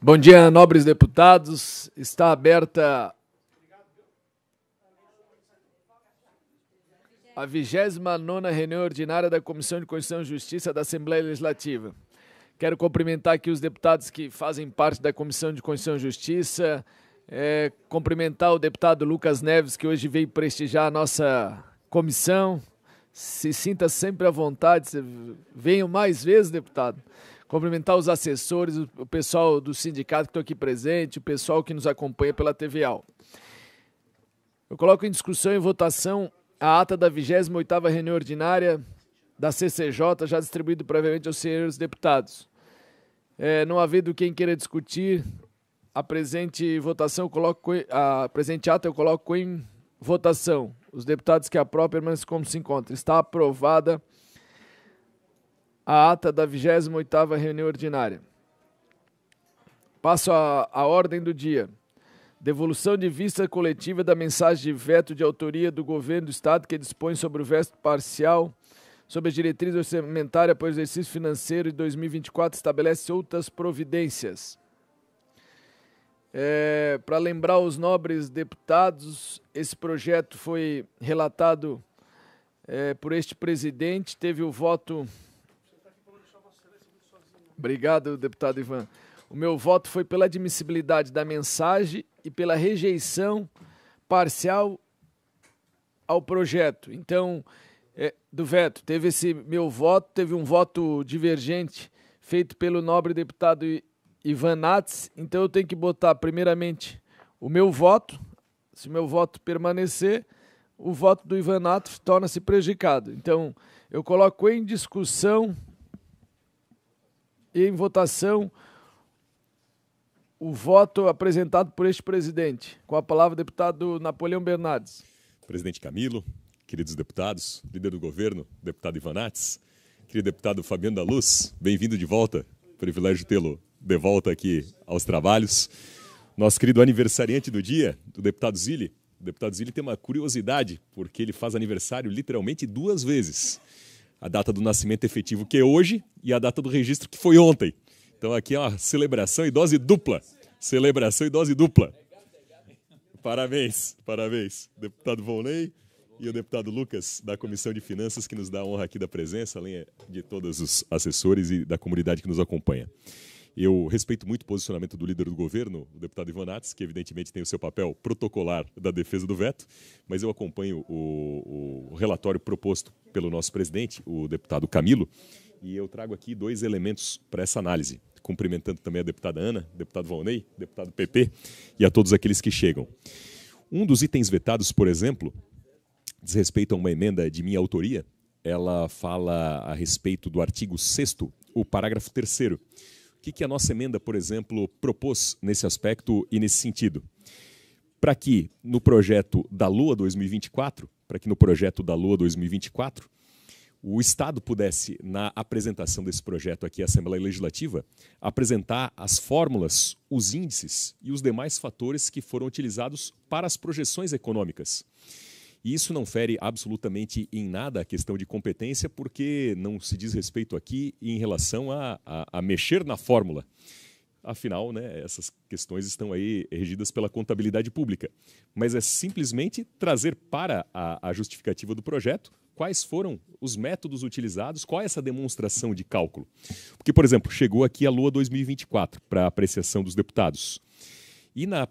Bom dia, nobres deputados. Está aberta a 29ª reunião ordinária da Comissão de Constituição e Justiça da Assembleia Legislativa. Quero cumprimentar aqui os deputados que fazem parte da Comissão de Constituição e Justiça, cumprimentar o deputado Lucas Neves, que hoje veio prestigiar a nossa comissão. Se sinta sempre à vontade, venham mais vezes, deputado. Cumprimentar os assessores, o pessoal do sindicato que estão aqui presente, o pessoal que nos acompanha pela TVAL. Eu coloco em discussão e votação a ata da 28ª reunião ordinária da CCJ, já distribuído previamente aos senhores deputados. Não havendo quem queira discutir a presente votação, a presente ata eu coloco em votação. Os deputados que aprovam permanecem como se encontram. Está aprovada a ata da 28ª reunião ordinária. Passo à ordem do dia. Devolução de vista coletiva da mensagem de veto de autoria do Governo do Estado que dispõe sobre o veto parcial sobre a diretriz orçamentária para o exercício financeiro de 2024 estabelece outras providências. Para lembrar os nobres deputados, esse projeto foi relatado por este presidente, teve o voto... Obrigado, deputado Ivan. O meu voto foi pela admissibilidade da mensagem e pela rejeição parcial ao projeto. Então, do veto, teve esse meu voto, teve um voto divergente feito pelo nobre deputado Ivan Nats. Então, eu tenho que botar, primeiramente, o meu voto. Se o meu voto permanecer, o voto do Ivan Nats torna-se prejudicado. Então, eu coloco em discussão e em votação o voto apresentado por este presidente. Com a palavra, o deputado Napoleão Bernardes. Presidente Camilo, queridos deputados, líder do governo, deputado Ivan Nats, querido deputado Fabiano da Luz, bem-vindo de volta, privilégio tê-lo de volta aqui aos trabalhos. Nosso querido aniversariante do dia, o deputado Zilli. O deputado Zilli tem uma curiosidade, porque ele faz aniversário literalmente 2 vezes. A data do nascimento efetivo, que é hoje, e a data do registro, que foi ontem. Então aqui é uma celebração e dose dupla. Celebração e dose dupla. Parabéns, parabéns. Deputado Volney e o deputado Lucas, da Comissão de Finanças, que nos dá a honra aqui da presença, além de todos os assessores e da comunidade que nos acompanha. Eu respeito muito o posicionamento do líder do governo, o deputado Ivan Nats, que evidentemente tem o seu papel protocolar da defesa do veto, mas eu acompanho o relatório proposto pelo nosso presidente, o deputado Camilo, e eu trago aqui 2 elementos para essa análise, cumprimentando também a deputada Ana, deputado Volney, deputado PP e a todos aqueles que chegam. Um dos itens vetados, por exemplo, diz respeito a uma emenda de minha autoria. Ela fala a respeito do artigo 6º, o parágrafo 3º. O que a nossa emenda, por exemplo, propôs nesse aspecto e nesse sentido? Para que no projeto da LOA 2024, o Estado pudesse, na apresentação desse projeto aqui à Assembleia Legislativa, apresentar as fórmulas, os índices e os demais fatores que foram utilizados para as projeções econômicas. E isso não fere absolutamente em nada a questão de competência, porque não se diz respeito aqui em relação a mexer na fórmula. Afinal, né, essas questões estão aí regidas pela contabilidade pública. Mas é simplesmente trazer para a justificativa do projeto quais foram os métodos utilizados, qual é essa demonstração de cálculo. Porque, por exemplo, chegou aqui a LOA 2024 para apreciação dos deputados. E na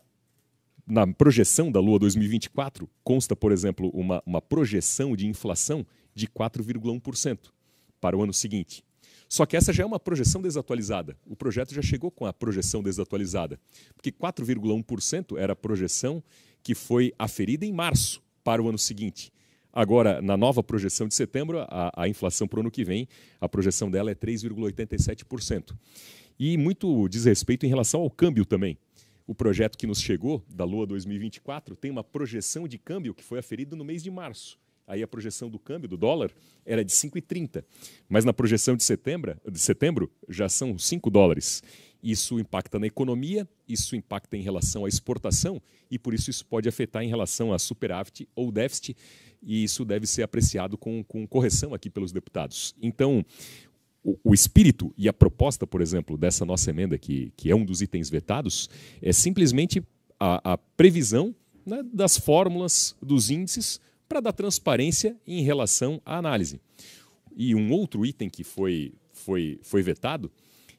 projeção da LOA 2024 consta, por exemplo, uma projeção de inflação de 4,1% para o ano seguinte. Só que essa já é uma projeção desatualizada. O projeto já chegou com a projeção desatualizada, porque 4,1% era a projeção que foi aferida em março para o ano seguinte. Agora, na nova projeção de setembro, a inflação para o ano que vem, a projeção dela é 3,87%. E muito diz respeito em relação ao câmbio também. O projeto que nos chegou, da LOA 2024, tem uma projeção de câmbio que foi aferida no mês de março. Aí a projeção do câmbio, do dólar, era de 5,30. Mas na projeção de setembro já são $5. Isso impacta na economia, isso impacta em relação à exportação e por isso pode afetar em relação a superávit ou déficit e isso deve ser apreciado com correção aqui pelos deputados. Então, O espírito e a proposta, por exemplo, dessa nossa emenda, que é um dos itens vetados, é simplesmente a previsão, né, das fórmulas, dos índices, para dar transparência em relação à análise. E um outro item que foi vetado,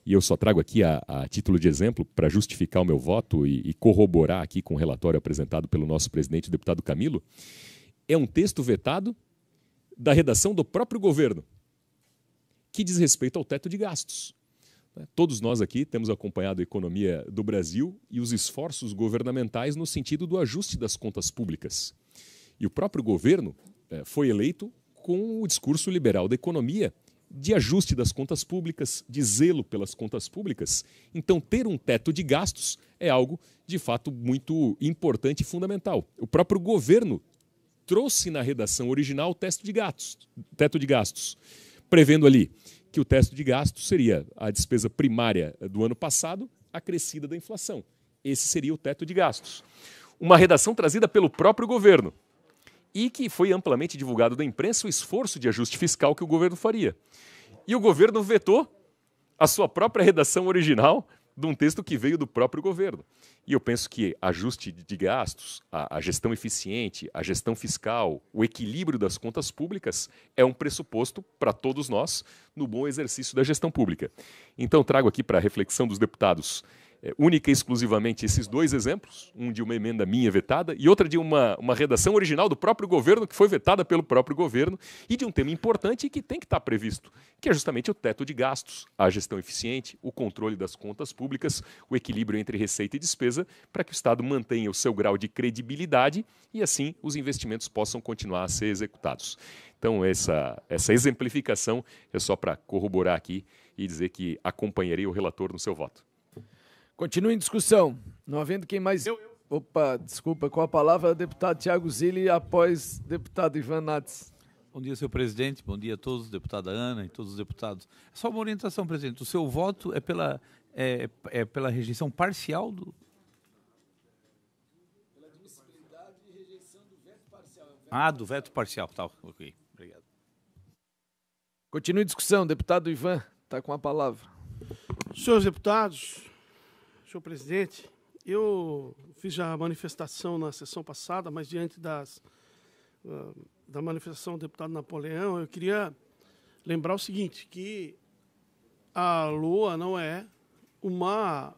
e eu só trago aqui a título de exemplo para justificar o meu voto e corroborar aqui com o relatório apresentado pelo nosso presidente, o deputado Camilo, é um texto vetado da redação do próprio governo, que diz respeito ao teto de gastos. Todos nós aqui temos acompanhado a economia do Brasil e os esforços governamentais no sentido do ajuste das contas públicas. E o próprio governo foi eleito com o discurso liberal da economia, de ajuste das contas públicas, de zelo pelas contas públicas. Então, ter um teto de gastos é algo, de fato, muito importante e fundamental. O próprio governo trouxe na redação original o teto de gastos, prevendo ali que o teto de gastos seria a despesa primária do ano passado acrescida da inflação. Esse seria o teto de gastos. Uma redação trazida pelo próprio governo e que foi amplamente divulgado da imprensa o esforço de ajuste fiscal que o governo faria. E o governo vetou a sua própria redação original de um texto que veio do próprio governo. E eu penso que ajuste de gastos, a gestão eficiente, a gestão fiscal, o equilíbrio das contas públicas é um pressuposto para todos nós no bom exercício da gestão pública. Então trago aqui para a reflexão dos deputados única e exclusivamente esses dois exemplos, um de uma emenda minha vetada e outra de uma redação original do próprio governo, que foi vetada pelo próprio governo, e de um tema importante e que tem que estar previsto, que é justamente o teto de gastos, a gestão eficiente, o controle das contas públicas, o equilíbrio entre receita e despesa, para que o Estado mantenha o seu grau de credibilidade e, assim, os investimentos possam continuar a ser executados. Então, essa exemplificação é só para corroborar aqui e dizer que acompanharei o relator no seu voto. Continua em discussão. Não havendo quem mais... Opa, desculpa, com a palavra, deputado Tiago Zilli, após deputado Ivan Nats. Bom dia, senhor presidente. Bom dia a todos, deputada Ana e todos os deputados. É só uma orientação, presidente. O seu voto é pela rejeição parcial do... Pela admissibilidade e rejeição do veto parcial. Do veto parcial. Tá, ok. Obrigado. Continua em discussão. Deputado Ivan, está com a palavra. Senhores deputados... Senhor presidente, eu fiz já a manifestação na sessão passada, mas diante da manifestação do deputado Napoleão, eu queria lembrar o seguinte, que a LOA não é uma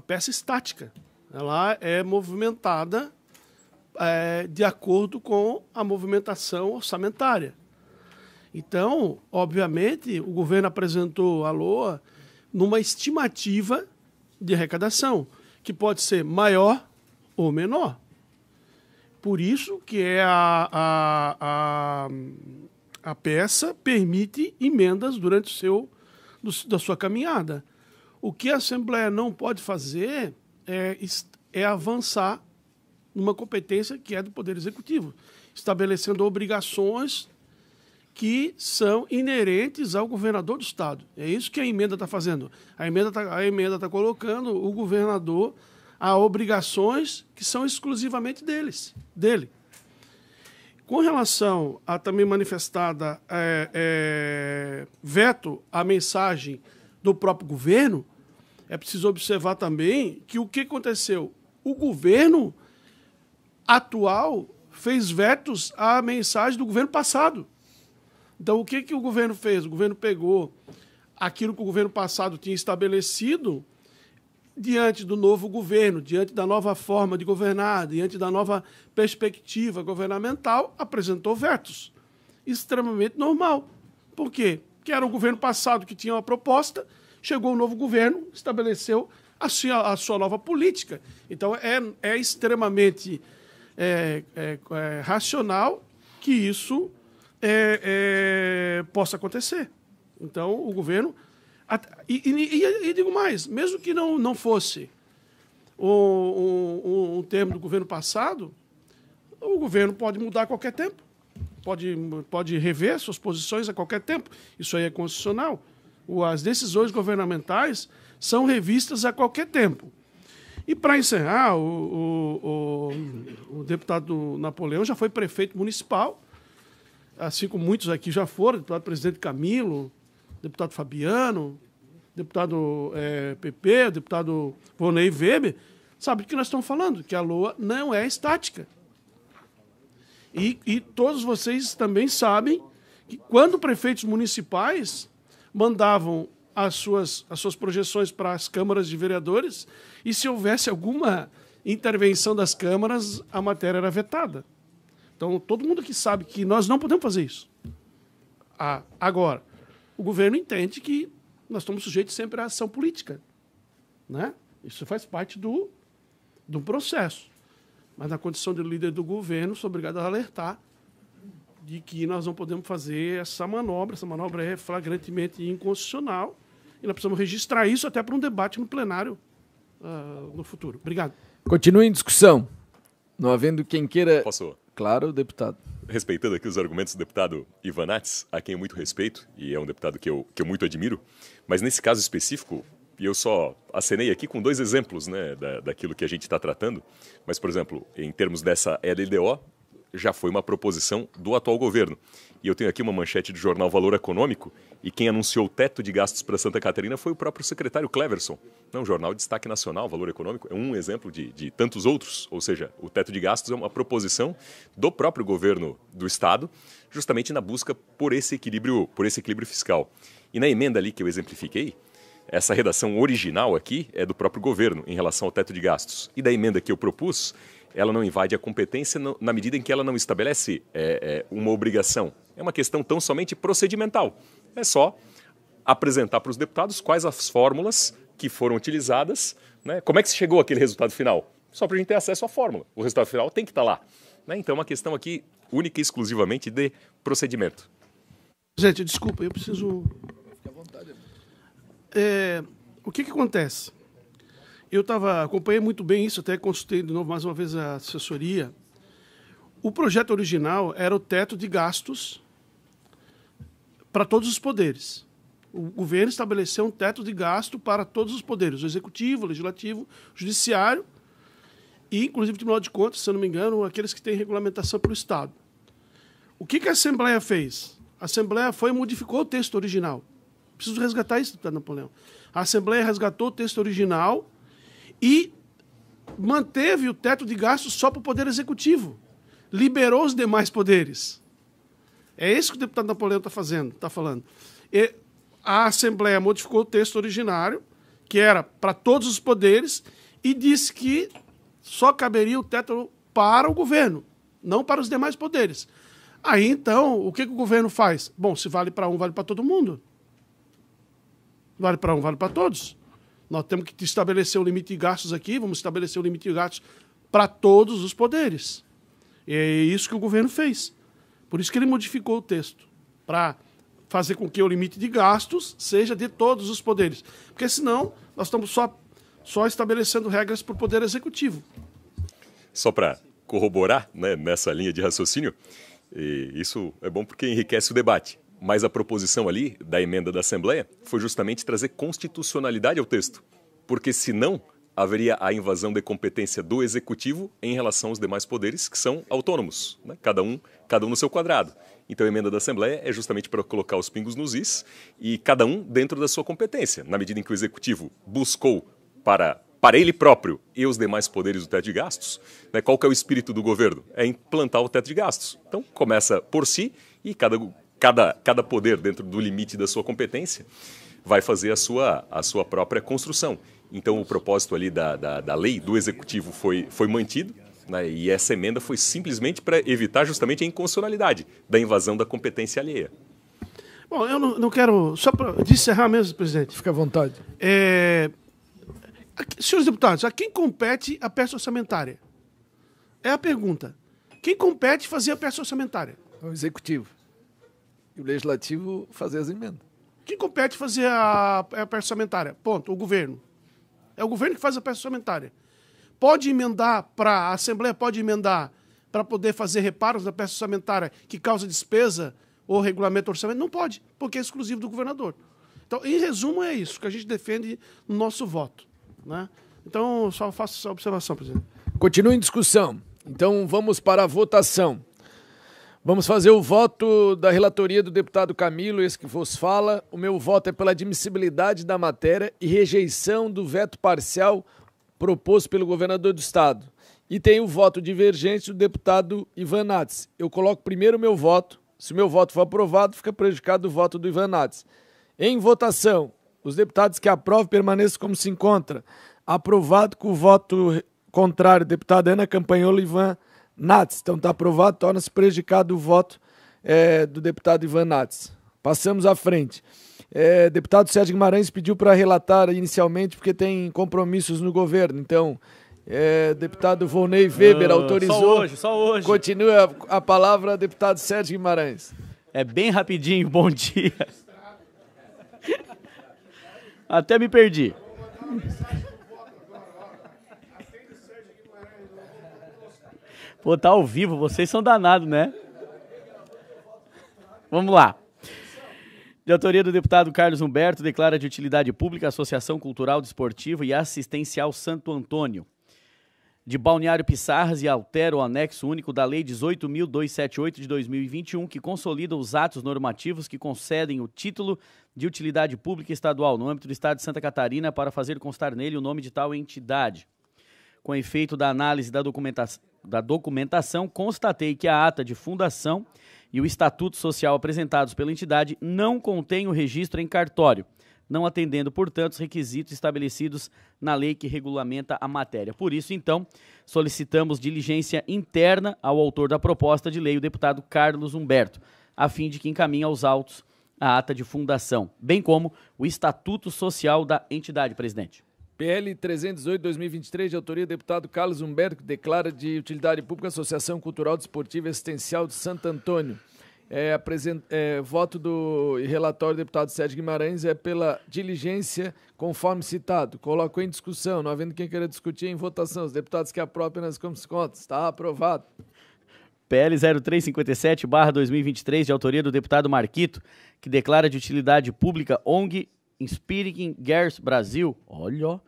peça estática. Ela é movimentada de acordo com a movimentação orçamentária. Então, obviamente, o governo apresentou a LOA numa estimativa de arrecadação, que pode ser maior ou menor. Por isso que a peça permite emendas durante da sua caminhada. O que a Assembleia não pode fazer é avançar numa competência que é do Poder Executivo, estabelecendo obrigações que são inerentes ao governador do Estado. É isso que a emenda está fazendo. A emenda está colocando o governador a obrigações que são exclusivamente dele. Com relação a também manifestada veto à mensagem do próprio governo, é preciso observar também que o que aconteceu? O governo atual fez vetos à mensagem do governo passado. Então, o que o governo fez? O governo pegou aquilo que o governo passado tinha estabelecido diante do novo governo, diante da nova forma de governar, diante da nova perspectiva governamental, apresentou vetos. Extremamente normal. Por quê? Porque era o governo passado que tinha uma proposta, chegou o novo governo, estabeleceu a sua nova política. Então, é extremamente racional que isso possa acontecer. Então, o governo... E digo mais, mesmo que não fosse um termo do governo passado, o governo pode mudar a qualquer tempo, pode rever suas posições a qualquer tempo. Isso aí é constitucional. As decisões governamentais são revistas a qualquer tempo. E, para encerrar, o deputado Napoleão já foi prefeito municipal. assim como muitos aqui já foram, deputado presidente Camilo, deputado Fabiano, deputado PP, deputado Vonei Weber, sabe do que nós estamos falando, que a LOA não é estática. E todos vocês também sabem que quando prefeitos municipais mandavam as suas projeções para as câmaras de vereadores, e se houvesse alguma intervenção das câmaras, a matéria era vetada. Então, todo mundo que sabe que nós não podemos fazer isso. Agora, o governo entende que nós estamos sujeitos sempre à ação política, né? Isso faz parte do processo. Mas na condição de líder do governo, sou obrigado a alertar de que nós não podemos fazer essa manobra. Essa manobra é flagrantemente inconstitucional e nós precisamos registrar isso até para um debate no plenário no futuro. Obrigado. Continue em discussão. Não havendo quem queira... Posso? Claro, deputado. Respeitando aqui os argumentos do deputado Ivan Nats, a quem eu muito respeito, e é um deputado que eu muito admiro, mas nesse caso específico, e eu só acenei aqui com 2 exemplos, né, daquilo que a gente está tratando, mas, por exemplo, em termos dessa LDO, já foi uma proposição do atual governo. E eu tenho aqui uma manchete do jornal Valor Econômico, e quem anunciou o teto de gastos para Santa Catarina foi o próprio secretário Cleverson. Não, jornal de destaque nacional, Valor Econômico, é um exemplo de tantos outros. Ou seja, o teto de gastos é uma proposição do próprio governo do Estado, justamente na busca por esse equilíbrio fiscal. E na emenda ali que eu exemplifiquei, essa redação original aqui é do próprio governo em relação ao teto de gastos. E da emenda que eu propus, ela não invade a competência na medida em que ela não estabelece uma obrigação. É uma questão tão somente procedimental. É só apresentar para os deputados quais as fórmulas que foram utilizadas, né? Como é que se chegou àquele resultado final? Só para a gente ter acesso à fórmula. O resultado final tem que estar lá, né? Então é uma questão aqui única e exclusivamente de procedimento. Gente, desculpa, eu preciso... Fique à vontade. O que acontece? Eu acompanhei muito bem isso, até consultei de novo mais uma vez a assessoria. O projeto original era o teto de gastos para todos os poderes. O governo estabeleceu um teto de gasto para todos os poderes, o executivo, o legislativo, o judiciário e, inclusive, o Tribunal de Contas, se eu não me engano, aqueles que têm regulamentação pelo Estado. O que a Assembleia fez? A Assembleia foi e modificou o texto original. Preciso resgatar isso, deputado Napoleão. A Assembleia resgatou o texto original e manteve o teto de gastos só para o Poder Executivo. Liberou os demais poderes. É isso que o deputado Napoleão está falando. E a Assembleia modificou o texto originário, que era para todos os poderes, e disse que só caberia o teto para o governo, não para os demais poderes. Aí, então, o que o governo faz? Bom, se vale para um, vale para todo mundo. Vale para um, vale para todos. Nós temos que estabelecer o limite de gastos aqui, vamos estabelecer o limite de gastos para todos os poderes. E é isso que o governo fez. Por isso que ele modificou o texto, para fazer com que o limite de gastos seja de todos os poderes. Porque senão nós estamos só estabelecendo regras para o Poder Executivo. Só para corroborar, né, nessa linha de raciocínio, e isso é bom porque enriquece o debate. Mas a proposição ali, da emenda da Assembleia, foi justamente trazer constitucionalidade ao texto. Porque senão haveria a invasão de competência do Executivo em relação aos demais poderes, que são autônomos, né? Cada um no seu quadrado. Então a emenda da Assembleia é justamente para colocar os pingos nos is e cada um dentro da sua competência. Na medida em que o Executivo buscou para ele próprio e os demais poderes do teto de gastos, né? Qual que é o espírito do governo? É implantar o teto de gastos. Então começa por si e cada poder dentro do limite da sua competência vai fazer a sua própria construção. Então o propósito ali da lei do Executivo foi mantido, né, e essa emenda foi simplesmente para evitar justamente a inconstitucionalidade da invasão da competência alheia. Bom, eu não quero... Só para encerrar mesmo, presidente. Fique à vontade. Senhores deputados, a quem compete a peça orçamentária? É a pergunta. Quem compete fazer a peça orçamentária? O Executivo. E o Legislativo fazer as emendas. Quem compete fazer a peça orçamentária? Ponto. O governo. É o governo que faz a peça orçamentária. Pode emendar a Assembleia pode emendar para poder fazer reparos na peça orçamentária que causa despesa ou regulamento orçamento? Não pode, porque é exclusivo do governador. Então, em resumo, é isso que a gente defende no nosso voto, né? Então, só faço essa observação, presidente. Continua em discussão. Então, vamos para a votação. Vamos fazer o voto da relatoria do deputado Camilo, esse que vos fala. O meu voto é pela admissibilidade da matéria e rejeição do veto parcial proposto pelo governador do estado. E tem o voto divergente do deputado Ivan Nats. Eu coloco primeiro o meu voto. Se o meu voto for aprovado, fica prejudicado o voto do Ivan Nats. Em votação, os deputados que aprovam permaneçam como se encontra. Aprovado com o voto contrário, deputada Ana Campanholo e Ivan Nats. Então está aprovado, torna-se prejudicado o voto do deputado Ivan Nats. Passamos à frente. Deputado Sérgio Guimarães pediu para relatar inicialmente porque tem compromissos no governo. Então, deputado Volney Weber autorizou. Só hoje. Continua a palavra, deputado Sérgio Guimarães. É bem rapidinho, bom dia. Até me perdi. Pô, tá ao vivo, vocês são danados, né? Vamos lá. De autoria do deputado Carlos Humberto, declara de utilidade pública a Associação Cultural, Desportiva e Assistencial Santo Antônio, de Balneário Pissarras, e altera o anexo único da Lei 18.278 de 2021, que consolida os atos normativos que concedem o título de utilidade pública estadual no âmbito do Estado de Santa Catarina para fazer constar nele o nome de tal entidade. Com efeito da análise da documentação, constatei que a ata de fundação e o estatuto social apresentados pela entidade não contêm o registro em cartório, não atendendo, portanto, os requisitos estabelecidos na lei que regulamenta a matéria. Por isso, então, solicitamos diligência interna ao autor da proposta de lei, o deputado Carlos Humberto, a fim de que encaminhe aos autos a ata de fundação, bem como o estatuto social da entidade, presidente. PL 318-2023, de autoria do deputado Carlos Humberto, que declara de utilidade pública a Associação Cultural, Desportiva e Assistencial de Santo Antônio. Voto do relatório do deputado Sérgio Guimarães é pela diligência conforme citado. Coloco em discussão, não havendo quem queira discutir, em votação. Os deputados que aprovam apenas como se conta. Está aprovado. PL 0357/2023, de autoria do deputado Marquito, que declara de utilidade pública ONG Inspiring Girls Brasil, olha,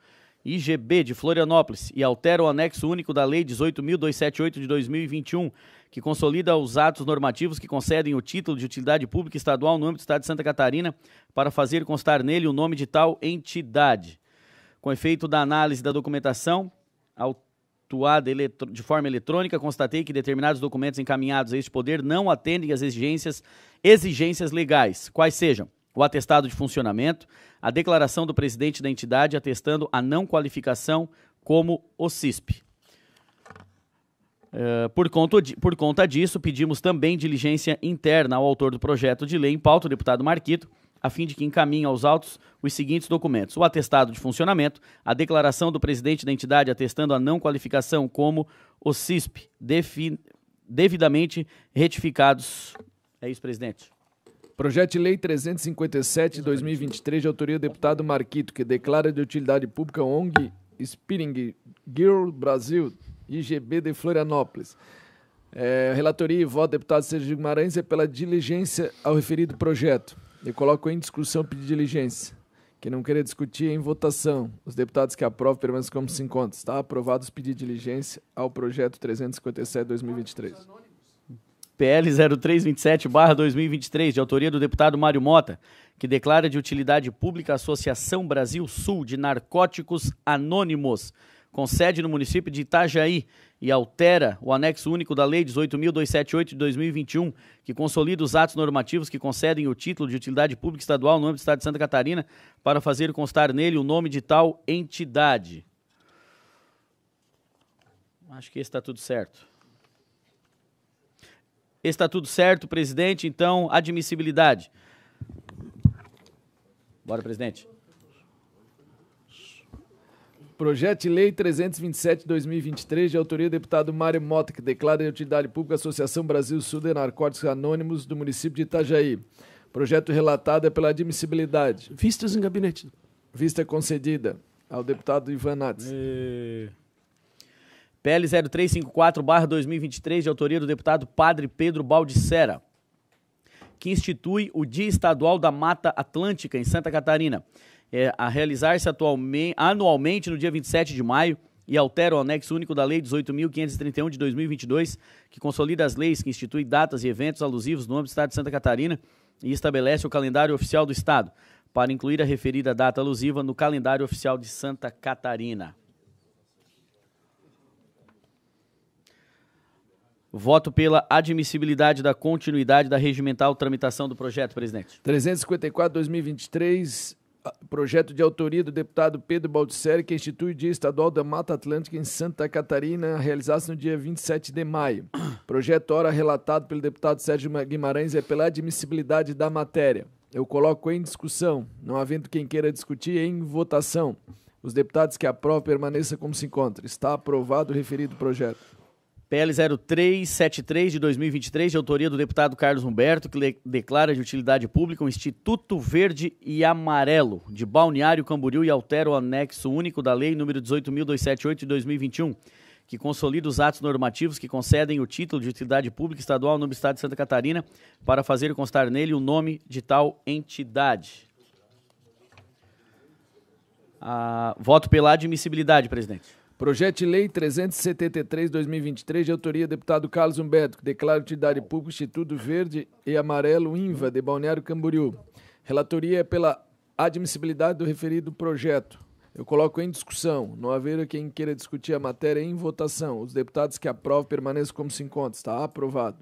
IGB de Florianópolis, e altera o anexo único da Lei 18.278 de 2021, que consolida os atos normativos que concedem o título de utilidade pública estadual no âmbito do Estado de Santa Catarina para fazer constar nele o nome de tal entidade. Com efeito da análise da documentação autuada de forma eletrônica, constatei que determinados documentos encaminhados a este poder não atendem às exigências legais, quais sejam o atestado de funcionamento, a declaração do presidente da entidade atestando a não qualificação como OCISP. Por conta disso, pedimos também diligência interna ao autor do projeto de lei em pauta, o deputado Marquito, a fim de que encaminhe aos autos os seguintes documentos: o atestado de funcionamento, a declaração do presidente da entidade atestando a não qualificação como OCISP, devidamente retificados. É isso, presidente. Projeto de Lei 357/2023, de autoria do deputado Marquito, que declara de utilidade pública ONG Inspiring Girl Brasil, IGB de Florianópolis. Relatoria e voto do deputado Sérgio Guimarães é pela diligência ao referido projeto. Eu coloco em discussão o pedido de diligência. Quem não querer discutir, em votação. Os deputados que aprovam permanecem como se encontram. Está aprovado os pedidos de diligência ao projeto 357/2023. PL 0327/2023, de autoria do deputado Mário Mota, que declara de utilidade pública a Associação Brasil Sul de Narcóticos Anônimos, com sede no município de Itajaí, e altera o anexo único da Lei 18.278 de 2021, que consolida os atos normativos que concedem o título de utilidade pública estadual no âmbito do Estado de Santa Catarina para fazer constar nele o nome de tal entidade. Acho que esse está tudo certo. Está tudo certo, presidente. Então, admissibilidade. Bora, presidente. Projeto de Lei 327/2023, de autoria do deputado Mário Mota, que declara de utilidade pública a Associação Brasil Sul de Narcóticos Anônimos do município de Itajaí. Projeto relatado é pela admissibilidade. Vistas em gabinete. Vista concedida ao deputado Ivan Nats. PL 0354/2023, de autoria do deputado Padre Pedro Baldissera, que institui o Dia Estadual da Mata Atlântica em Santa Catarina, a realizar-se anualmente no dia 27 de maio, e altera o anexo único da Lei 18.531 de 2022, que consolida as leis que instituem datas e eventos alusivos no âmbito do Estado de Santa Catarina e estabelece o calendário oficial do Estado, para incluir a referida data alusiva no calendário oficial de Santa Catarina. Voto pela admissibilidade da continuidade da regimental tramitação do projeto, presidente. 354/2023, projeto de autoria do deputado Pedro Baldisseri, que institui o Dia Estadual da Mata Atlântica em Santa Catarina, realizasse no dia 27 de maio. Projeto ora relatado pelo deputado Sérgio Guimarães é pela admissibilidade da matéria. Eu coloco em discussão, não havendo quem queira discutir, em votação. Os deputados que aprovam permaneçam como se encontra. Está aprovado o referido projeto. PL 0373 de 2023, de autoria do deputado Carlos Humberto, que declara de utilidade pública o Instituto Verde e Amarelo de Balneário Camboriú e altera o anexo único da Lei número 18.278 de 2021, que consolida os atos normativos que concedem o título de utilidade pública estadual no Estado de Santa Catarina para fazer constar nele o nome de tal entidade. Voto pela admissibilidade, presidente. Projeto de Lei 373/2023, de autoria do deputado Carlos Humberto, que declara utilidade pública o Instituto Verde e Amarelo INVA de Balneário Camboriú. Relatoria é pela admissibilidade do referido projeto. Eu coloco em discussão, não haver quem queira discutir a matéria em votação. Os deputados que aprovam permaneçam como se encontram. Está aprovado.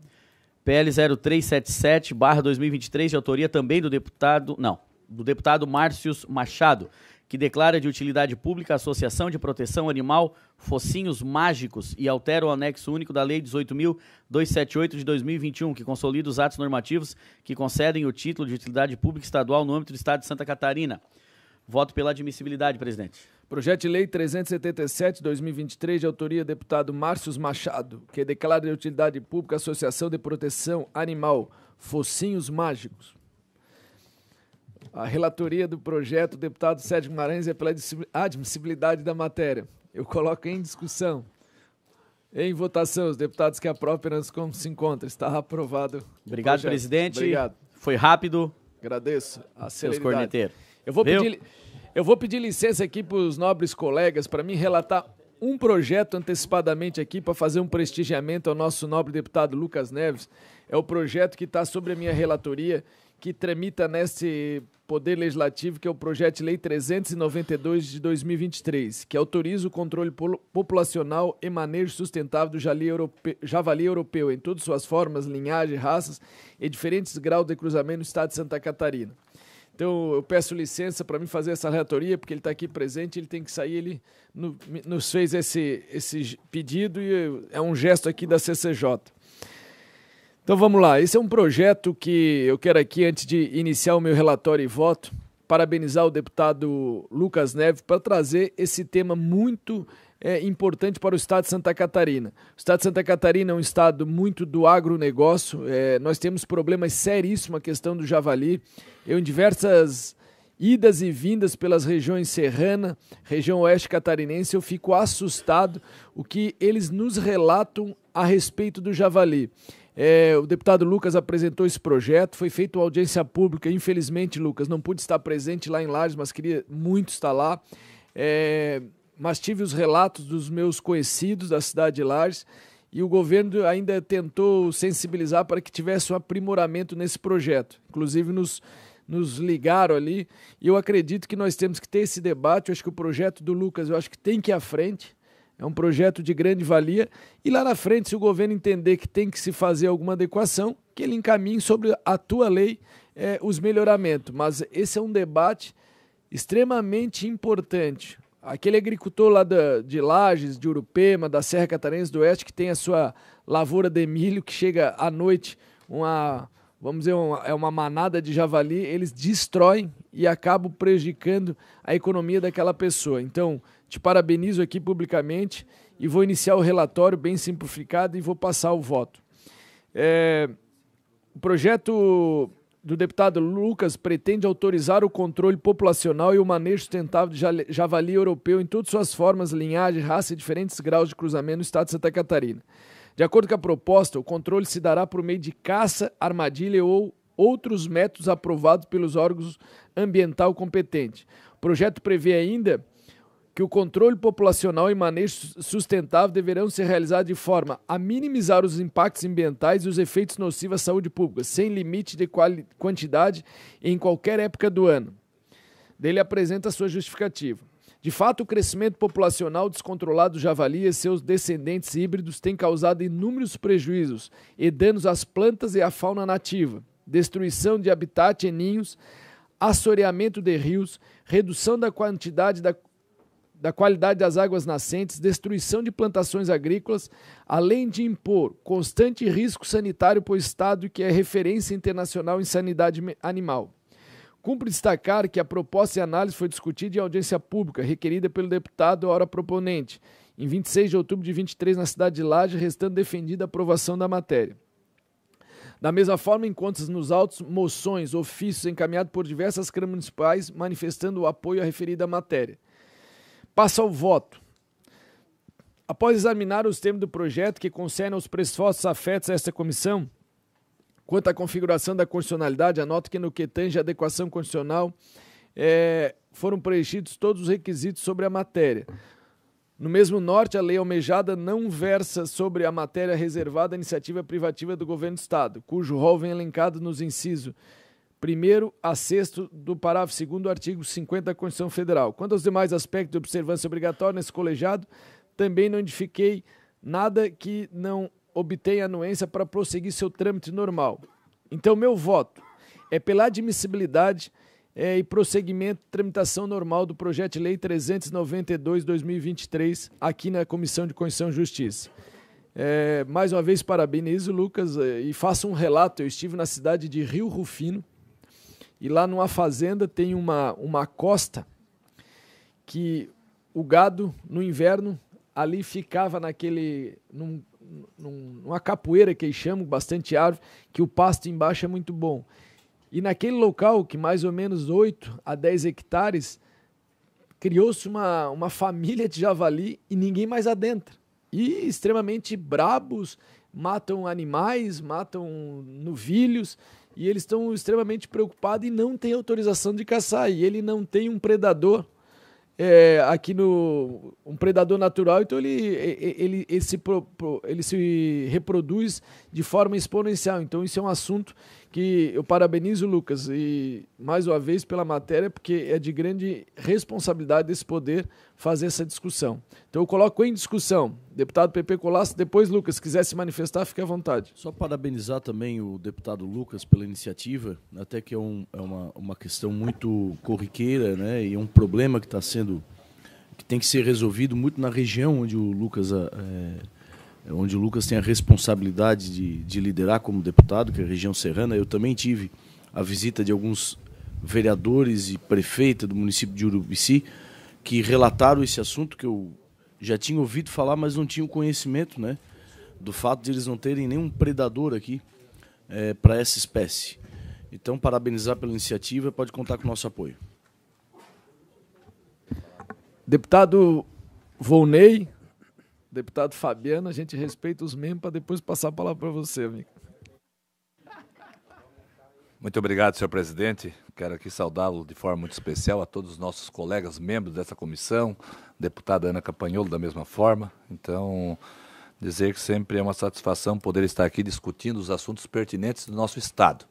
PL 0377/2023, de autoria também do deputado Márcios Machado, que declara de utilidade pública a Associação de Proteção Animal Focinhos Mágicos e altera o anexo único da Lei 18.278 de 2021, que consolida os atos normativos que concedem o título de utilidade pública estadual no âmbito do Estado de Santa Catarina. Voto pela admissibilidade, presidente. Projeto de Lei 377/2023, de autoria do deputado Márcios Machado, que declara de utilidade pública a Associação de Proteção Animal Focinhos Mágicos. A relatoria do projeto, o deputado Sérgio Guimarães, é pela admissibilidade da matéria. Eu coloco em discussão. Em votação, os deputados que aprovam apenas como se encontra. Está aprovado. Obrigado, presidente. Obrigado. Foi rápido. Agradeço a Seus celeridade. corneteiros. Eu vou pedir licença aqui para os nobres colegas para mim relatar um projeto antecipadamente aqui para fazer um prestigiamento ao nosso nobre deputado Lucas Neves. É o projeto que está sobre a minha relatoria, que tramita nesse Poder Legislativo, que é o projeto de Lei 392 de 2023, que autoriza o controle populacional e manejo sustentável do javali europeu em todas suas formas, linhagens, raças e diferentes graus de cruzamento no estado de Santa Catarina. Então, eu peço licença para mim fazer essa relatoria, porque ele está aqui presente, ele tem que sair, ele nos fez esse pedido e é um gesto aqui da CCJ. Então vamos lá, esse é um projeto que eu quero aqui, antes de iniciar o meu relatório e voto, parabenizar o deputado Lucas Neves para trazer esse tema muito importante para o estado de Santa Catarina. O estado de Santa Catarina é um estado muito do agronegócio, nós temos problemas seríssimos, a questão do javali. Eu, em diversas idas e vindas pelas regiões serrana, região oeste catarinense, eu fico assustado o que eles nos relatam a respeito do javali. O deputado Lucas apresentou esse projeto, foi feita uma audiência pública, infelizmente, Lucas, não pude estar presente lá em Lages, mas queria muito estar lá, mas tive os relatos dos meus conhecidos da cidade de Lages e o governo ainda tentou sensibilizar para que tivesse um aprimoramento nesse projeto, inclusive nos ligaram ali, e eu acredito que nós temos que ter esse debate. Eu acho que o projeto do Lucas, eu acho que tem que ir à frente. É um projeto de grande valia e lá na frente, se o governo entender que tem que se fazer alguma adequação, que ele encaminhe sobre a tua lei os melhoramentos. Mas esse é um debate extremamente importante. Aquele agricultor lá de Lages, de Urupema, da Serra Catarinense do Oeste, que tem a sua lavoura de milho, que chega à noite, uma manada de javali, eles destroem e acabam prejudicando a economia daquela pessoa. Então, te parabenizo aqui publicamente e vou iniciar o relatório bem simplificado e vou passar o voto. O projeto do deputado Lucas pretende autorizar o controle populacional e o manejo sustentável de javali europeu em todas suas formas, linhagem, raça e diferentes graus de cruzamento no estado de Santa Catarina. De acordo com a proposta, o controle se dará por meio de caça, armadilha ou outros métodos aprovados pelos órgãos ambiental competentes. O projeto prevê ainda que o controle populacional e manejo sustentável deverão ser realizados de forma a minimizar os impactos ambientais e os efeitos nocivos à saúde pública, sem limite de quantidade em qualquer época do ano. Dele apresenta a sua justificativa. De fato, o crescimento populacional descontrolado do javali e seus descendentes híbridos tem causado inúmeros prejuízos e danos às plantas e à fauna nativa, destruição de habitat e ninhos, assoreamento de rios, redução da qualidade das águas nascentes, destruição de plantações agrícolas, além de impor constante risco sanitário para o Estado, que é referência internacional em sanidade animal. Cumpre destacar que a proposta e análise foi discutida em audiência pública, requerida pelo deputado ora proponente, em 26 de outubro de 23, na cidade de Laje, restando defendida a aprovação da matéria. Da mesma forma, encontra-se nos autos moções, ofícios encaminhados por diversas câmaras municipais, manifestando o apoio à referida matéria. Passa ao voto. Após examinar os termos do projeto que concernem aos pressupostos afetos a esta comissão, quanto à configuração da constitucionalidade, anoto que no que tange a adequação constitucional foram preenchidos todos os requisitos sobre a matéria. No mesmo norte, a lei almejada não versa sobre a matéria reservada à iniciativa privativa do governo do Estado, cujo rol vem elencado nos incisos 1º a 6º do parágrafo 2º do artigo 50 da Constituição Federal. Quanto aos demais aspectos de observância obrigatória nesse colegiado, também não identifiquei nada que não obtenha anuência para prosseguir seu trâmite normal. Então, meu voto é pela admissibilidade e prosseguimento de tramitação normal do projeto de lei 392/2023 aqui na Comissão de Constituição e Justiça. Mais uma vez, parabenizo, Lucas, e faço um relato. Eu estive na cidade de Rio Rufino e lá numa fazenda tem uma costa que o gado, no inverno, ali ficava numa capoeira que eles chamam, bastante árvore, que o pasto embaixo é muito bom. E naquele local, que mais ou menos 8 a 10 hectares, criou-se uma família de javali e ninguém mais adentra. E extremamente brabos, matam animais, matam novilhos, e eles estão extremamente preocupados e não têm autorização de caçar. E ele não tem um predador um predador natural, então ele se reproduz de forma exponencial. Então isso é um assunto que eu parabenizo o Lucas e mais uma vez pela matéria, porque é de grande responsabilidade desse poder fazer essa discussão. Então eu coloco em discussão, deputado PP Colasso, depois Lucas, se quiser se manifestar, fique à vontade. Só parabenizar também o deputado Lucas pela iniciativa, até que é uma questão muito corriqueira, né, e um problema que que tem que ser resolvido muito na região onde o Lucas tem a responsabilidade de liderar como deputado, que é a região serrana. Eu também tive a visita de alguns vereadores e prefeita do município de Urubici que relataram esse assunto que eu já tinha ouvido falar, mas não tinha o conhecimento, né, do fato de eles não terem nenhum predador aqui para essa espécie. Então, parabenizar pela iniciativa, pode contar com o nosso apoio. Deputado Volney, deputado Fabiano, a gente respeita os membros para depois passar a palavra para você, amigo. Muito obrigado, senhor presidente. Quero aqui saudá-lo de forma muito especial a todos os nossos colegas membros dessa comissão, deputada Ana Campagnolo da mesma forma. Então, dizer que sempre é uma satisfação poder estar aqui discutindo os assuntos pertinentes do nosso Estado.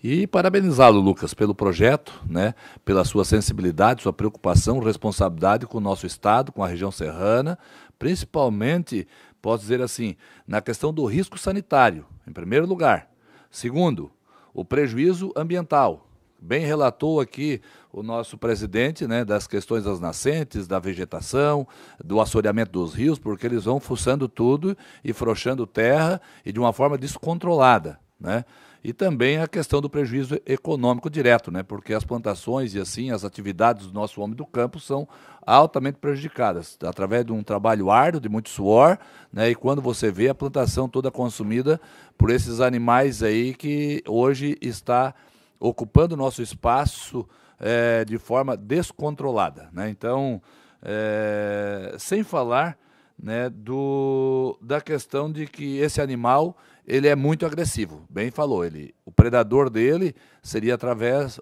E parabenizá-lo, Lucas, pelo projeto, né, pela sua sensibilidade, sua preocupação, responsabilidade com o nosso Estado, com a região serrana, principalmente, posso dizer assim, na questão do risco sanitário, em primeiro lugar. Segundo, o prejuízo ambiental. Bem relatou aqui o nosso presidente, né, das questões das nascentes, da vegetação, do assoreamento dos rios, porque eles vão fuçando tudo e frouxando terra e de uma forma descontrolada, né? E também a questão do prejuízo econômico direto, né, porque as plantações e assim as atividades do nosso homem do campo são altamente prejudicadas, através de um trabalho árduo, de muito suor, né, e quando você vê a plantação toda consumida por esses animais aí que hoje está ocupando o nosso espaço de forma descontrolada, né? Então, sem falar, né, da questão de que esse animal ele é muito agressivo. Bem falou, o predador dele seria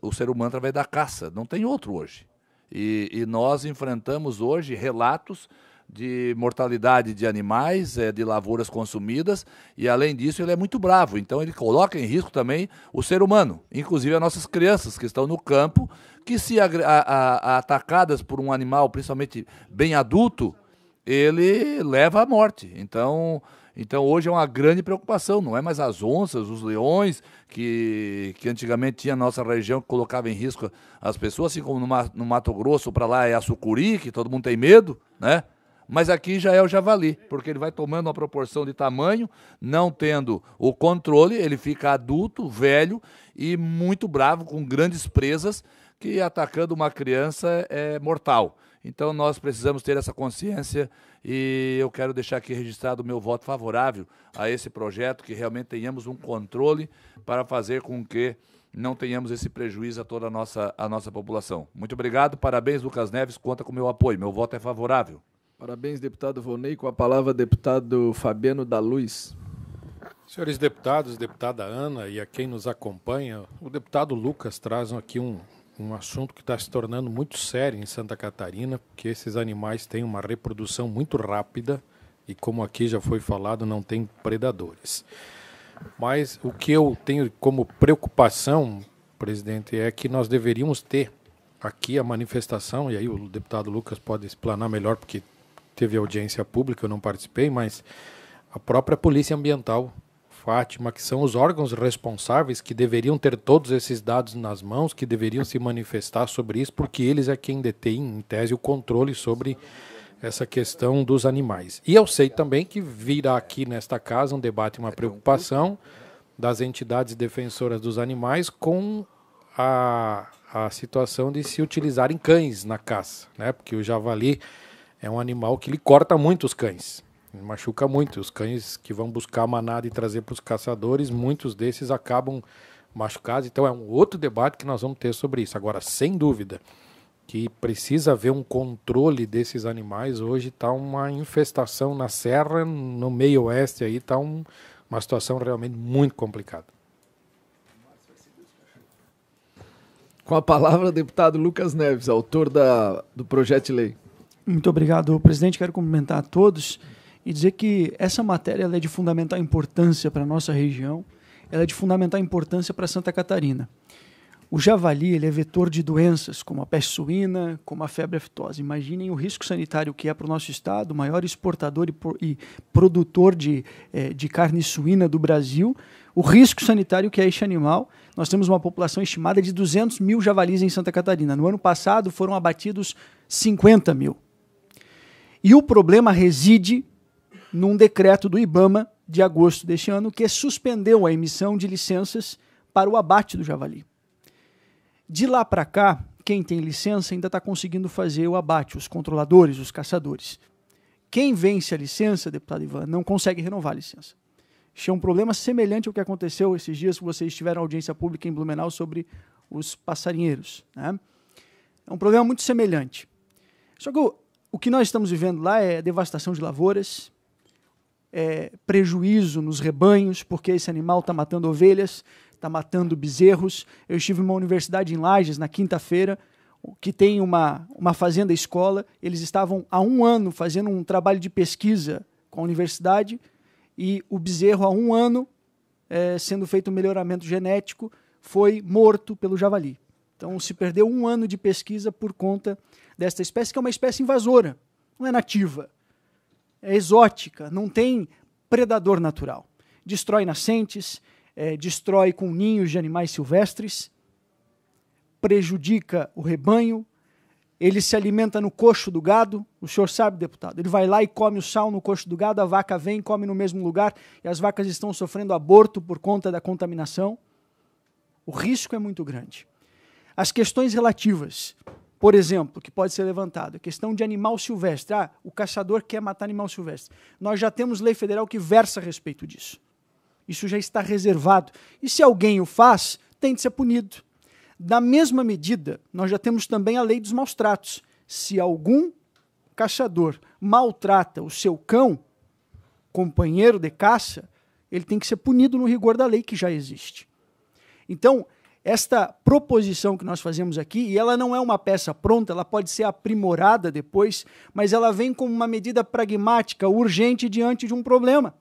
o ser humano através da caça. Não tem outro hoje. E nós enfrentamos hoje relatos de mortalidade de animais, de lavouras consumidas, e além disso ele é muito bravo, então ele coloca em risco também o ser humano, inclusive as nossas crianças que estão no campo, que se atacadas por um animal, principalmente bem adulto, ele leva à morte. Então hoje é uma grande preocupação, não é mais as onças, os leões, que antigamente tinha na nossa região, que colocava em risco as pessoas, assim como no Mato Grosso, para lá é a sucuri, que todo mundo tem medo, né? Mas aqui já é o javali, porque ele vai tomando uma proporção de tamanho, não tendo o controle, ele fica adulto, velho e muito bravo, com grandes presas, que atacando uma criança é mortal. Então nós precisamos ter essa consciência e eu quero deixar aqui registrado o meu voto favorável a esse projeto, que realmente tenhamos um controle para fazer com que não tenhamos esse prejuízo a toda a nossa população. Muito obrigado, parabéns Lucas Neves, conta com o meu apoio, meu voto é favorável. Parabéns, deputado Volney. Com a palavra, deputado Fabiano da Luz. Senhores deputados, deputada Ana e a quem nos acompanha, o deputado Lucas traz aqui um assunto que está se tornando muito sério em Santa Catarina, porque esses animais têm uma reprodução muito rápida e, como aqui já foi falado, não tem predadores. Mas o que eu tenho como preocupação, presidente, é que nós deveríamos ter aqui a manifestação, e aí o deputado Lucas pode explanar melhor, porque teve audiência pública, eu não participei, mas a própria Polícia Ambiental, Fátima, que são os órgãos responsáveis, que deveriam ter todos esses dados nas mãos, que deveriam se manifestar sobre isso, porque eles é quem detém, em tese, o controle sobre essa questão dos animais. E eu sei também que virá aqui nesta casa um debate, uma preocupação das entidades defensoras dos animais com a situação de se utilizarem cães na caça, né? Porque o javali é um animal que ele corta muito os cães, machuca muito. Os cães que vão buscar a manada e trazer para os caçadores, muitos desses acabam machucados. Então é um outro debate que nós vamos ter sobre isso. Agora, sem dúvida, que precisa haver um controle desses animais. Hoje está uma infestação na serra, no meio oeste, aí está uma situação realmente muito complicada. Com a palavra, deputado Lucas Neves, autor do projeto de lei. Muito obrigado, presidente. Quero cumprimentar a todos e dizer que essa matéria ela é de fundamental importância para a nossa região, ela é de fundamental importância para Santa Catarina. O javali ele é vetor de doenças como a peste suína, como a febre aftosa. Imaginem o risco sanitário que é para o nosso estado, o maior exportador e produtor de carne suína do Brasil, o risco sanitário que é este animal. Nós temos uma população estimada de 200 mil javalis em Santa Catarina. No ano passado foram abatidos 50 mil. E o problema reside num decreto do IBAMA de agosto deste ano que suspendeu a emissão de licenças para o abate do javali. De lá para cá, quem tem licença ainda está conseguindo fazer o abate, os controladores, os caçadores. Quem vence a licença, deputado Ivan, não consegue renovar a licença. Isso é um problema semelhante ao que aconteceu esses dias que vocês tiveram audiência pública em Blumenau sobre os passarinheiros, né? É um problema muito semelhante. Só que o que nós estamos vivendo lá é devastação de lavouras, prejuízo nos rebanhos, porque esse animal está matando ovelhas, está matando bezerros. Eu estive em uma universidade em Lages na quinta-feira, que tem uma fazenda escola. Eles estavam há 1 ano fazendo um trabalho de pesquisa com a universidade e o bezerro, há 1 ano, sendo feito um melhoramento genético, foi morto pelo javali. Então se perdeu 1 ano de pesquisa por conta desta espécie, que é uma espécie invasora, não é nativa, é exótica, não tem predador natural. Destrói nascentes, destrói com ninhos de animais silvestres, prejudica o rebanho, ele se alimenta no coxo do gado. O senhor sabe, deputado, ele vai lá e come o sal no coxo do gado, a vaca vem e come no mesmo lugar, e as vacas estão sofrendo aborto por conta da contaminação. O risco é muito grande. As questões relativas, por exemplo, que pode ser levantado, a questão de animal silvestre. O caçador quer matar animal silvestre. Nós já temos lei federal que versa a respeito disso. Isso já está reservado. E se alguém o faz, tem de ser punido. Da mesma medida, nós já temos também a lei dos maus tratos. Se algum caçador maltrata o seu cão, companheiro de caça, ele tem que ser punido no rigor da lei que já existe. Então, esta proposição que nós fazemos aqui, e ela não é uma peça pronta, ela pode ser aprimorada depois, mas ela vem como uma medida pragmática, urgente diante de um problema,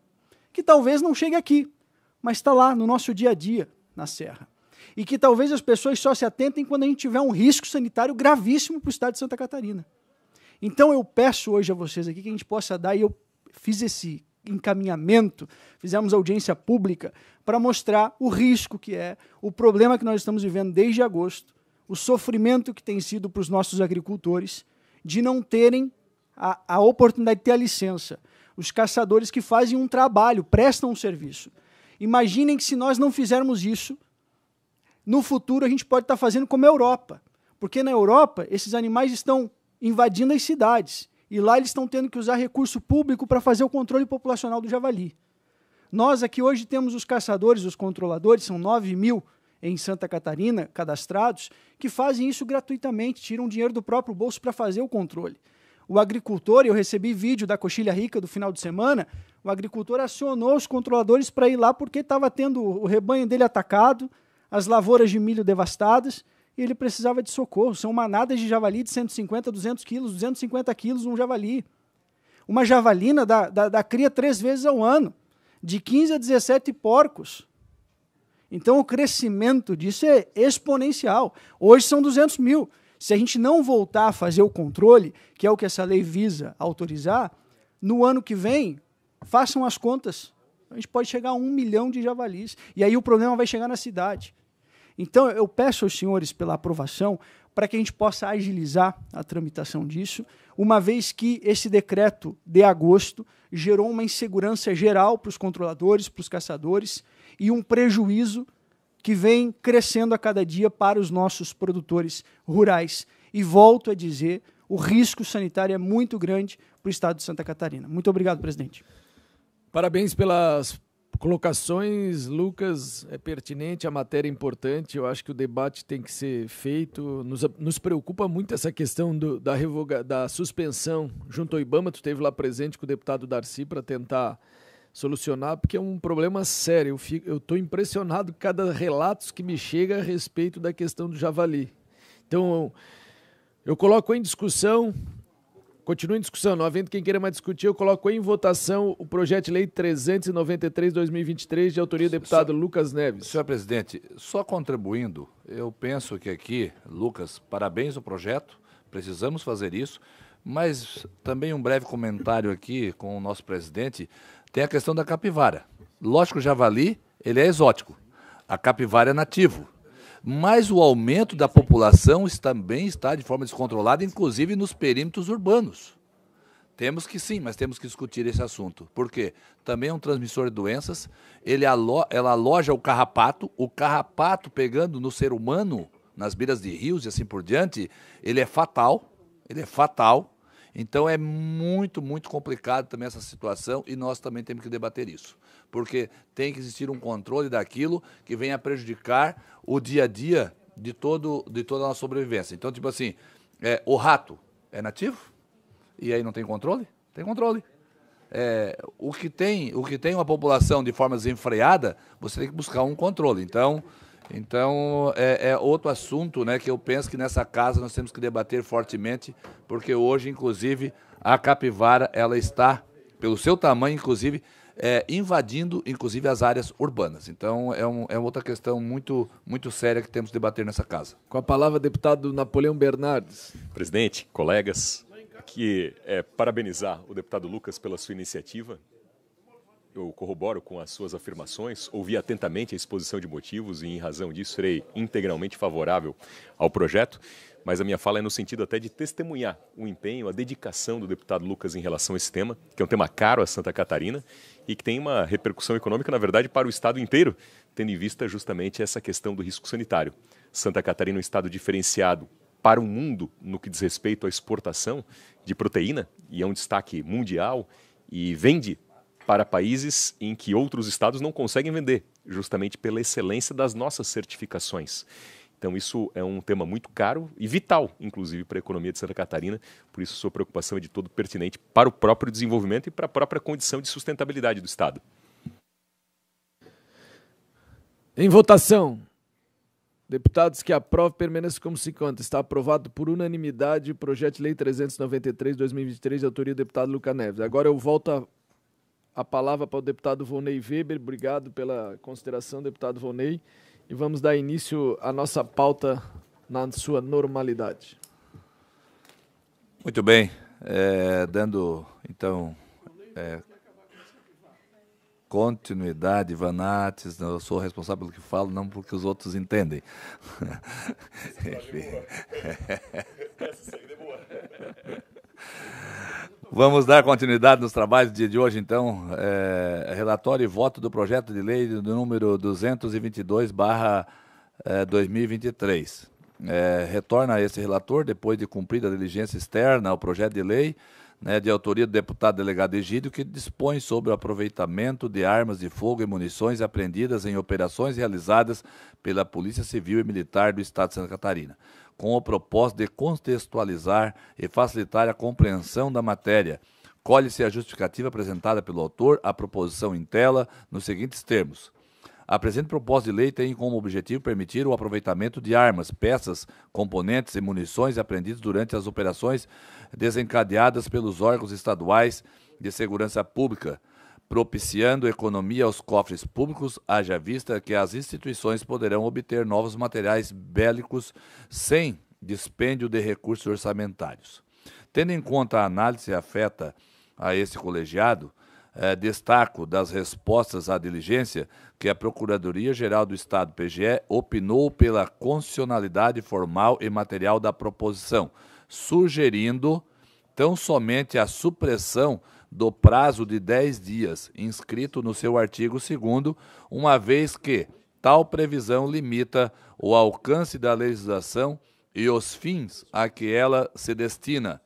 que talvez não chegue aqui, mas está lá no nosso dia a dia, na Serra. E que talvez as pessoas só se atentem quando a gente tiver um risco sanitário gravíssimo para o estado de Santa Catarina. Então eu peço hoje a vocês aqui que a gente possa dar, e eu fiz esse encaminhamento, fizemos audiência pública para mostrar o risco que é, o problema que nós estamos vivendo desde agosto, o sofrimento que tem sido para os nossos agricultores de não terem a oportunidade de ter a licença. Os caçadores que fazem um trabalho, prestam um serviço. Imaginem que se nós não fizermos isso, no futuro a gente pode estar fazendo como a Europa, porque na Europa esses animais estão invadindo as cidades e lá eles estão tendo que usar recurso público para fazer o controle populacional do javali. Nós aqui hoje temos os caçadores, os controladores, são 9.000 em Santa Catarina cadastrados, que fazem isso gratuitamente, tiram dinheiro do próprio bolso para fazer o controle. O agricultor, eu recebi vídeo da Coxilha Rica do final de semana, o agricultor acionou os controladores para ir lá porque estava tendo o rebanho dele atacado, as lavouras de milho devastadas, e ele precisava de socorro. São manadas de javali de 150, 200 quilos, 250 quilos um javali. Uma javalina dá cria 3 vezes ao ano, de 15 a 17 porcos. Então o crescimento disso é exponencial. Hoje são 200 mil. Se a gente não voltar a fazer o controle, que é o que essa lei visa autorizar, no ano que vem, façam as contas. A gente pode chegar a 1 milhão de javalis. E aí o problema vai chegar na cidade. Então, eu peço aos senhores pela aprovação para que a gente possa agilizar a tramitação disso, uma vez que esse decreto de agosto gerou uma insegurança geral para os controladores, para os caçadores, e um prejuízo que vem crescendo a cada dia para os nossos produtores rurais. E volto a dizer, o risco sanitário é muito grande para o estado de Santa Catarina. Muito obrigado, presidente. Parabéns pelas colocações, Lucas. É pertinente, a matéria é importante. Eu acho que o debate tem que ser feito. Nos preocupa muito essa questão da suspensão junto ao IBAMA. Tu esteve lá presente com o deputado Darcy para tentar solucionar, porque é um problema sério. Eu estou impressionado com cada relato que me chega a respeito da questão do javali. Então, eu coloco em discussão. Continua em discussão, não havendo quem queira mais discutir, eu coloco em votação o projeto de lei 393/2023, de autoria do deputado Lucas Neves. Senhor presidente, só contribuindo, eu penso que aqui, Lucas, parabéns ao projeto, precisamos fazer isso, mas também um breve comentário aqui com o nosso presidente, tem a questão da capivara. Lógico que o javali, ele é exótico, a capivara é nativo. Mas o aumento da população também está de forma descontrolada, inclusive nos perímetros urbanos. Temos que sim, mas temos que discutir esse assunto. Por quê? Também é um transmissor de doenças, ela aloja o carrapato pegando no ser humano, nas beiras de rios e assim por diante, ele é fatal. Então é muito, muito complicado também essa situação e nós também temos que debater isso. Porque tem que existir um controle daquilo que venha a prejudicar o dia a dia de toda a nossa sobrevivência. Então, tipo assim, o rato é nativo? E aí não tem controle? Tem controle. O que tem uma população de forma desenfreada, você tem que buscar um controle. Então é outro assunto, né, que eu penso que nessa casa nós temos que debater fortemente, porque hoje, inclusive, a capivara ela está, pelo seu tamanho, inclusive, invadindo, inclusive, as áreas urbanas. Então, é outra questão muito, muito séria que temos que debater nessa casa. Com a palavra, deputado Napoleão Bernardes. Presidente, colegas, aqui parabenizar o deputado Lucas pela sua iniciativa. Eu corroboro com as suas afirmações, ouvi atentamente a exposição de motivos e, em razão disso, serei integralmente favorável ao projeto, mas a minha fala é no sentido até de testemunhar o empenho, a dedicação do deputado Lucas em relação a esse tema, que é um tema caro a Santa Catarina e que tem uma repercussão econômica, na verdade, para o estado inteiro, tendo em vista justamente essa questão do risco sanitário. Santa Catarina é um estado diferenciado para o mundo no que diz respeito à exportação de proteína, e é um destaque mundial, e vende para países em que outros estados não conseguem vender, justamente pela excelência das nossas certificações. Então isso é um tema muito caro e vital, inclusive, para a economia de Santa Catarina, por isso sua preocupação é de todo pertinente para o próprio desenvolvimento e para a própria condição de sustentabilidade do estado. Em votação. Deputados que aprovam, permaneçam como se conta. Está aprovado por unanimidade o projeto de lei 393/2023, de autoria do deputado Lucas Neves. Agora eu volto a palavra para o deputado Volney Weber. Obrigado pela consideração, deputado Volney. E vamos dar início à nossa pauta na sua normalidade. Muito bem. Dando, então, continuidade, Vanates, eu sou responsável pelo que falo, não porque os outros entendem. Vamos dar continuidade nos trabalhos do dia de hoje, então. Relatório e voto do projeto de lei do número 222/2023. Retorna a esse relator, depois de cumprida a diligência externa ao projeto de lei, de autoria do deputado delegado Egídio, que dispõe sobre o aproveitamento de armas de fogo e munições apreendidas em operações realizadas pela Polícia Civil e Militar do Estado de Santa Catarina, com o propósito de contextualizar e facilitar a compreensão da matéria. Colhe-se a justificativa apresentada pelo autor, a proposição em tela, nos seguintes termos. A presente proposta de lei tem como objetivo permitir o aproveitamento de armas, peças, componentes e munições apreendidos durante as operações desencadeadas pelos órgãos estaduais de segurança pública, propiciando economia aos cofres públicos, haja vista que as instituições poderão obter novos materiais bélicos sem dispêndio de recursos orçamentários. Tendo em conta a análise afeta a esse colegiado, destaco das respostas à diligência que a Procuradoria-Geral do Estado, PGE, opinou pela constitucionalidade formal e material da proposição, sugerindo tão somente a supressão do prazo de 10 dias, inscrito no seu artigo 2º, uma vez que tal previsão limita o alcance da legislação e os fins a que ela se destina,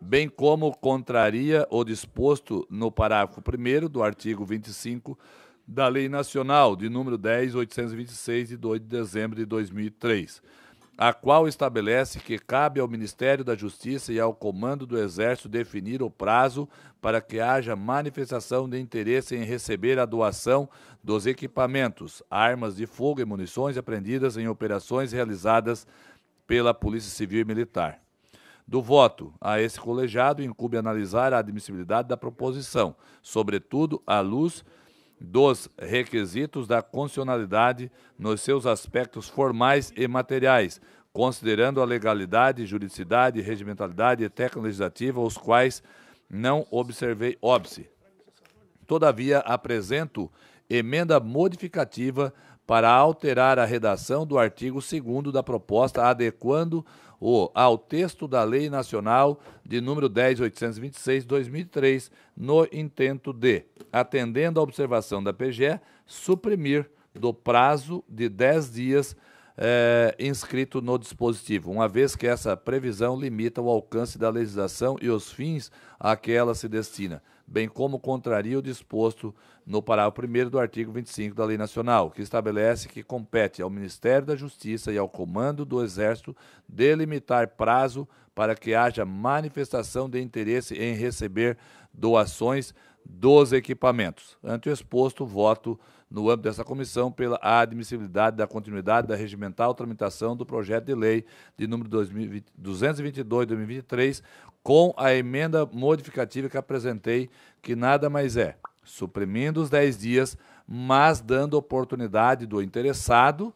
bem como contraria o disposto no parágrafo 1º do artigo 25 da Lei Nacional de número 10.826, de 2 de dezembro de 2003, a qual estabelece que cabe ao Ministério da Justiça e ao Comando do Exército definir o prazo para que haja manifestação de interesse em receber a doação dos equipamentos, armas de fogo e munições apreendidas em operações realizadas pela Polícia Civil e Militar. Do voto a esse colegiado, incumbe analisar a admissibilidade da proposição, sobretudo à luz dos requisitos da constitucionalidade nos seus aspectos formais e materiais, considerando a legalidade, juridicidade, regimentalidade e técnica legislativa, os quais não observei óbice. Todavia, apresento emenda modificativa para alterar a redação do artigo 2º da proposta, adequando-o ao texto da Lei Nacional de número 10.826, 2003, no intento de, atendendo à observação da PGE, suprimir do prazo de 10 dias inscrito no dispositivo, uma vez que essa previsão limita o alcance da legislação e os fins a que ela se destina, bem como contraria o disposto no parágrafo 1º do artigo 25 da Lei Nacional, que estabelece que compete ao Ministério da Justiça e ao Comando do Exército delimitar prazo para que haja manifestação de interesse em receber doações dos equipamentos. Ante o exposto, voto no âmbito dessa comissão pela admissibilidade da continuidade da regimental tramitação do projeto de lei de número 222/2023, com a emenda modificativa que apresentei, que nada mais é, suprimindo os 10 dias, mas dando oportunidade do interessado,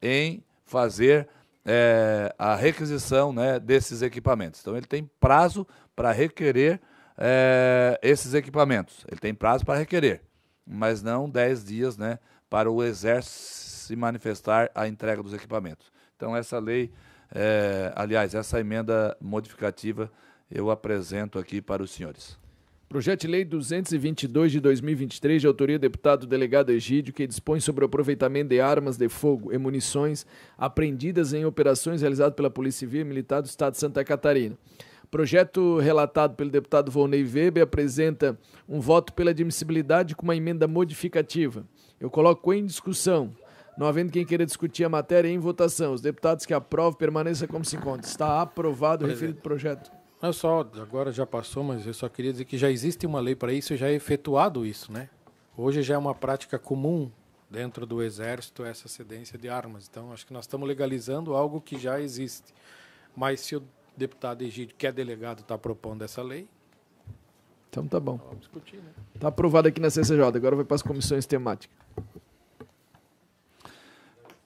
em fazer a requisição, desses equipamentos. Então, ele tem prazo para requerer esses equipamentos. Ele tem prazo para requerer, mas não 10 dias, para o Exército se manifestar a entrega dos equipamentos. Então, essa lei, essa emenda modificativa, eu apresento aqui para os senhores. Projeto de Lei 222 de 2023, de autoria do deputado delegado Egídio, que dispõe sobre o aproveitamento de armas de fogo e munições apreendidas em operações realizadas pela Polícia Civil e Militar do Estado de Santa Catarina. Projeto relatado pelo deputado Volney Weber apresenta um voto pela admissibilidade com uma emenda modificativa. Eu coloco em discussão. Não havendo quem queira discutir a matéria, em votação. Os deputados que aprovam permaneçam como se encontra. Está aprovado o referido projeto. Agora já passou, mas eu só queria dizer que já existe uma lei para isso e já é efetuado isso, Hoje já é uma prática comum dentro do Exército essa cedência de armas. Então, acho que nós estamos legalizando algo que já existe. Mas se o deputado Egídio, que é delegado, está propondo essa lei, então tá bom. vamos discutir, né? Tá aprovado aqui na CCJ, agora vai para as comissões temáticas.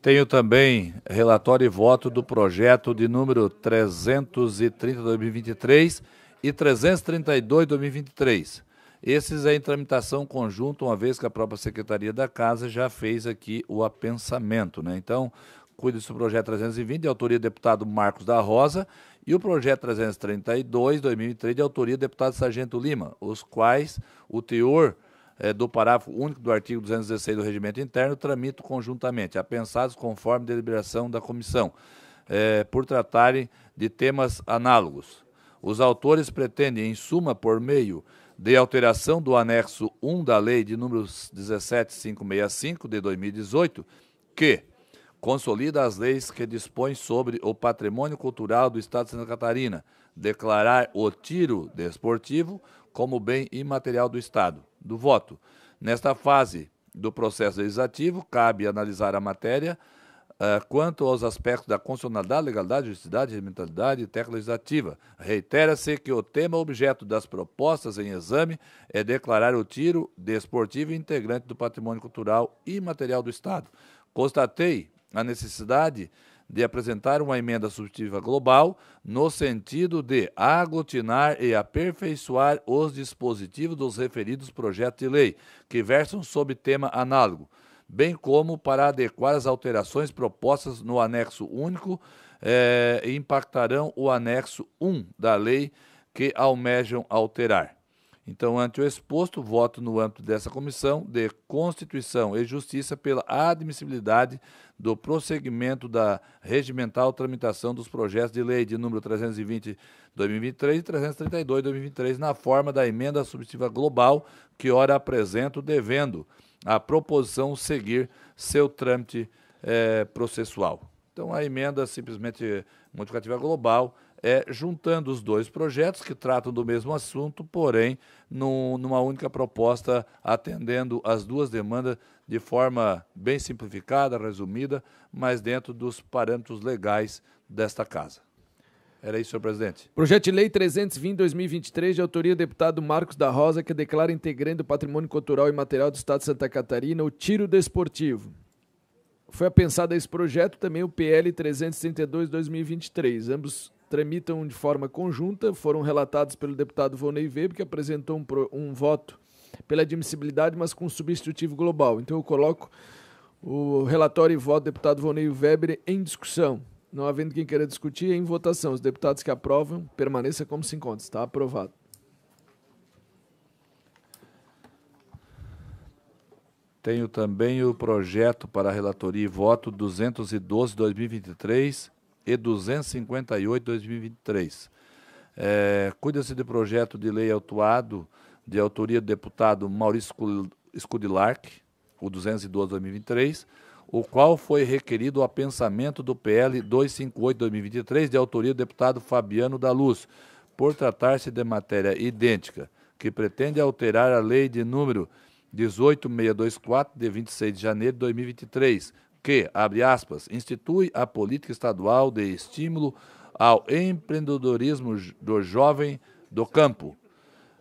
Tenho também relatório e voto do projeto de número 330/2023 e 332/2023. Esses é em tramitação conjunta, uma vez que a própria Secretaria da Casa já fez aqui o apensamento, né? Então, cuida-se do projeto 320, de autoria do deputado Marcos da Rosa, e o projeto 332/2023, de autoria do deputado Sargento Lima, os quais o teor do parágrafo único do artigo 216 do Regimento Interno tramito conjuntamente, apensados conforme deliberação da comissão, por tratarem de temas análogos. Os autores pretendem, em suma, por meio de alteração do anexo 1 da Lei de número 17565 de 2018, que consolida as leis que dispõem sobre o patrimônio cultural do Estado de Santa Catarina, declarar o tiro desportivo como bem imaterial do Estado. Do voto. Nesta fase do processo legislativo, cabe analisar a matéria quanto aos aspectos da constitucionalidade, legalidade, justicidade, regimentalidade e técnica legislativa. Reitera-se que o tema objeto das propostas em exame é declarar o tiro desportivo integrante do patrimônio cultural imaterial do Estado. Constatei a necessidade de apresentar uma emenda substitutiva global no sentido de aglutinar e aperfeiçoar os dispositivos dos referidos projetos de lei, que versam sobre tema análogo, bem como para adequar as alterações propostas no anexo único e impactarão o anexo 1 da lei que almejam alterar. Então, ante o exposto, voto no âmbito dessa Comissão de Constituição e Justiça pela admissibilidade do prosseguimento da regimental tramitação dos projetos de lei de número 320/2023 e 332/2023 na forma da emenda substitutiva global que ora apresento, devendo a proposição seguir seu trâmite processual. Então, a emenda simplesmente modificativa global juntando os dois projetos que tratam do mesmo assunto, porém, numa única proposta, atendendo as duas demandas de forma bem simplificada, resumida, mas dentro dos parâmetros legais desta Casa. Era isso, senhor presidente. Projeto de Lei 320/2023, de autoria do deputado Marcos da Rosa, que declara integrante do patrimônio cultural e material do Estado de Santa Catarina o tiro desportivo. Foi apensado esse projeto também o PL 332/2023. Ambos tramitam de forma conjunta, foram relatados pelo deputado Volney Weber, que apresentou um voto pela admissibilidade, mas com substitutivo global. Então eu coloco o relatório e voto do deputado Volney Weber em discussão. Não havendo quem queira discutir, em votação. Os deputados que aprovam, permaneça como se encontra. Está aprovado. Tenho também o projeto para relatoria e voto 212/2023 e 258/2023. Cuida-se de projeto de lei autuado de autoria do deputado Maurício Scudilarc, o 212/2023, o qual foi requerido o apensamento do PL 258/2023, de autoria do deputado Fabiano da Luz, por tratar-se de matéria idêntica, que pretende alterar a lei de número 18624, de 26 de janeiro de 2023, que, abre aspas, institui a política estadual de estímulo ao empreendedorismo do jovem do campo,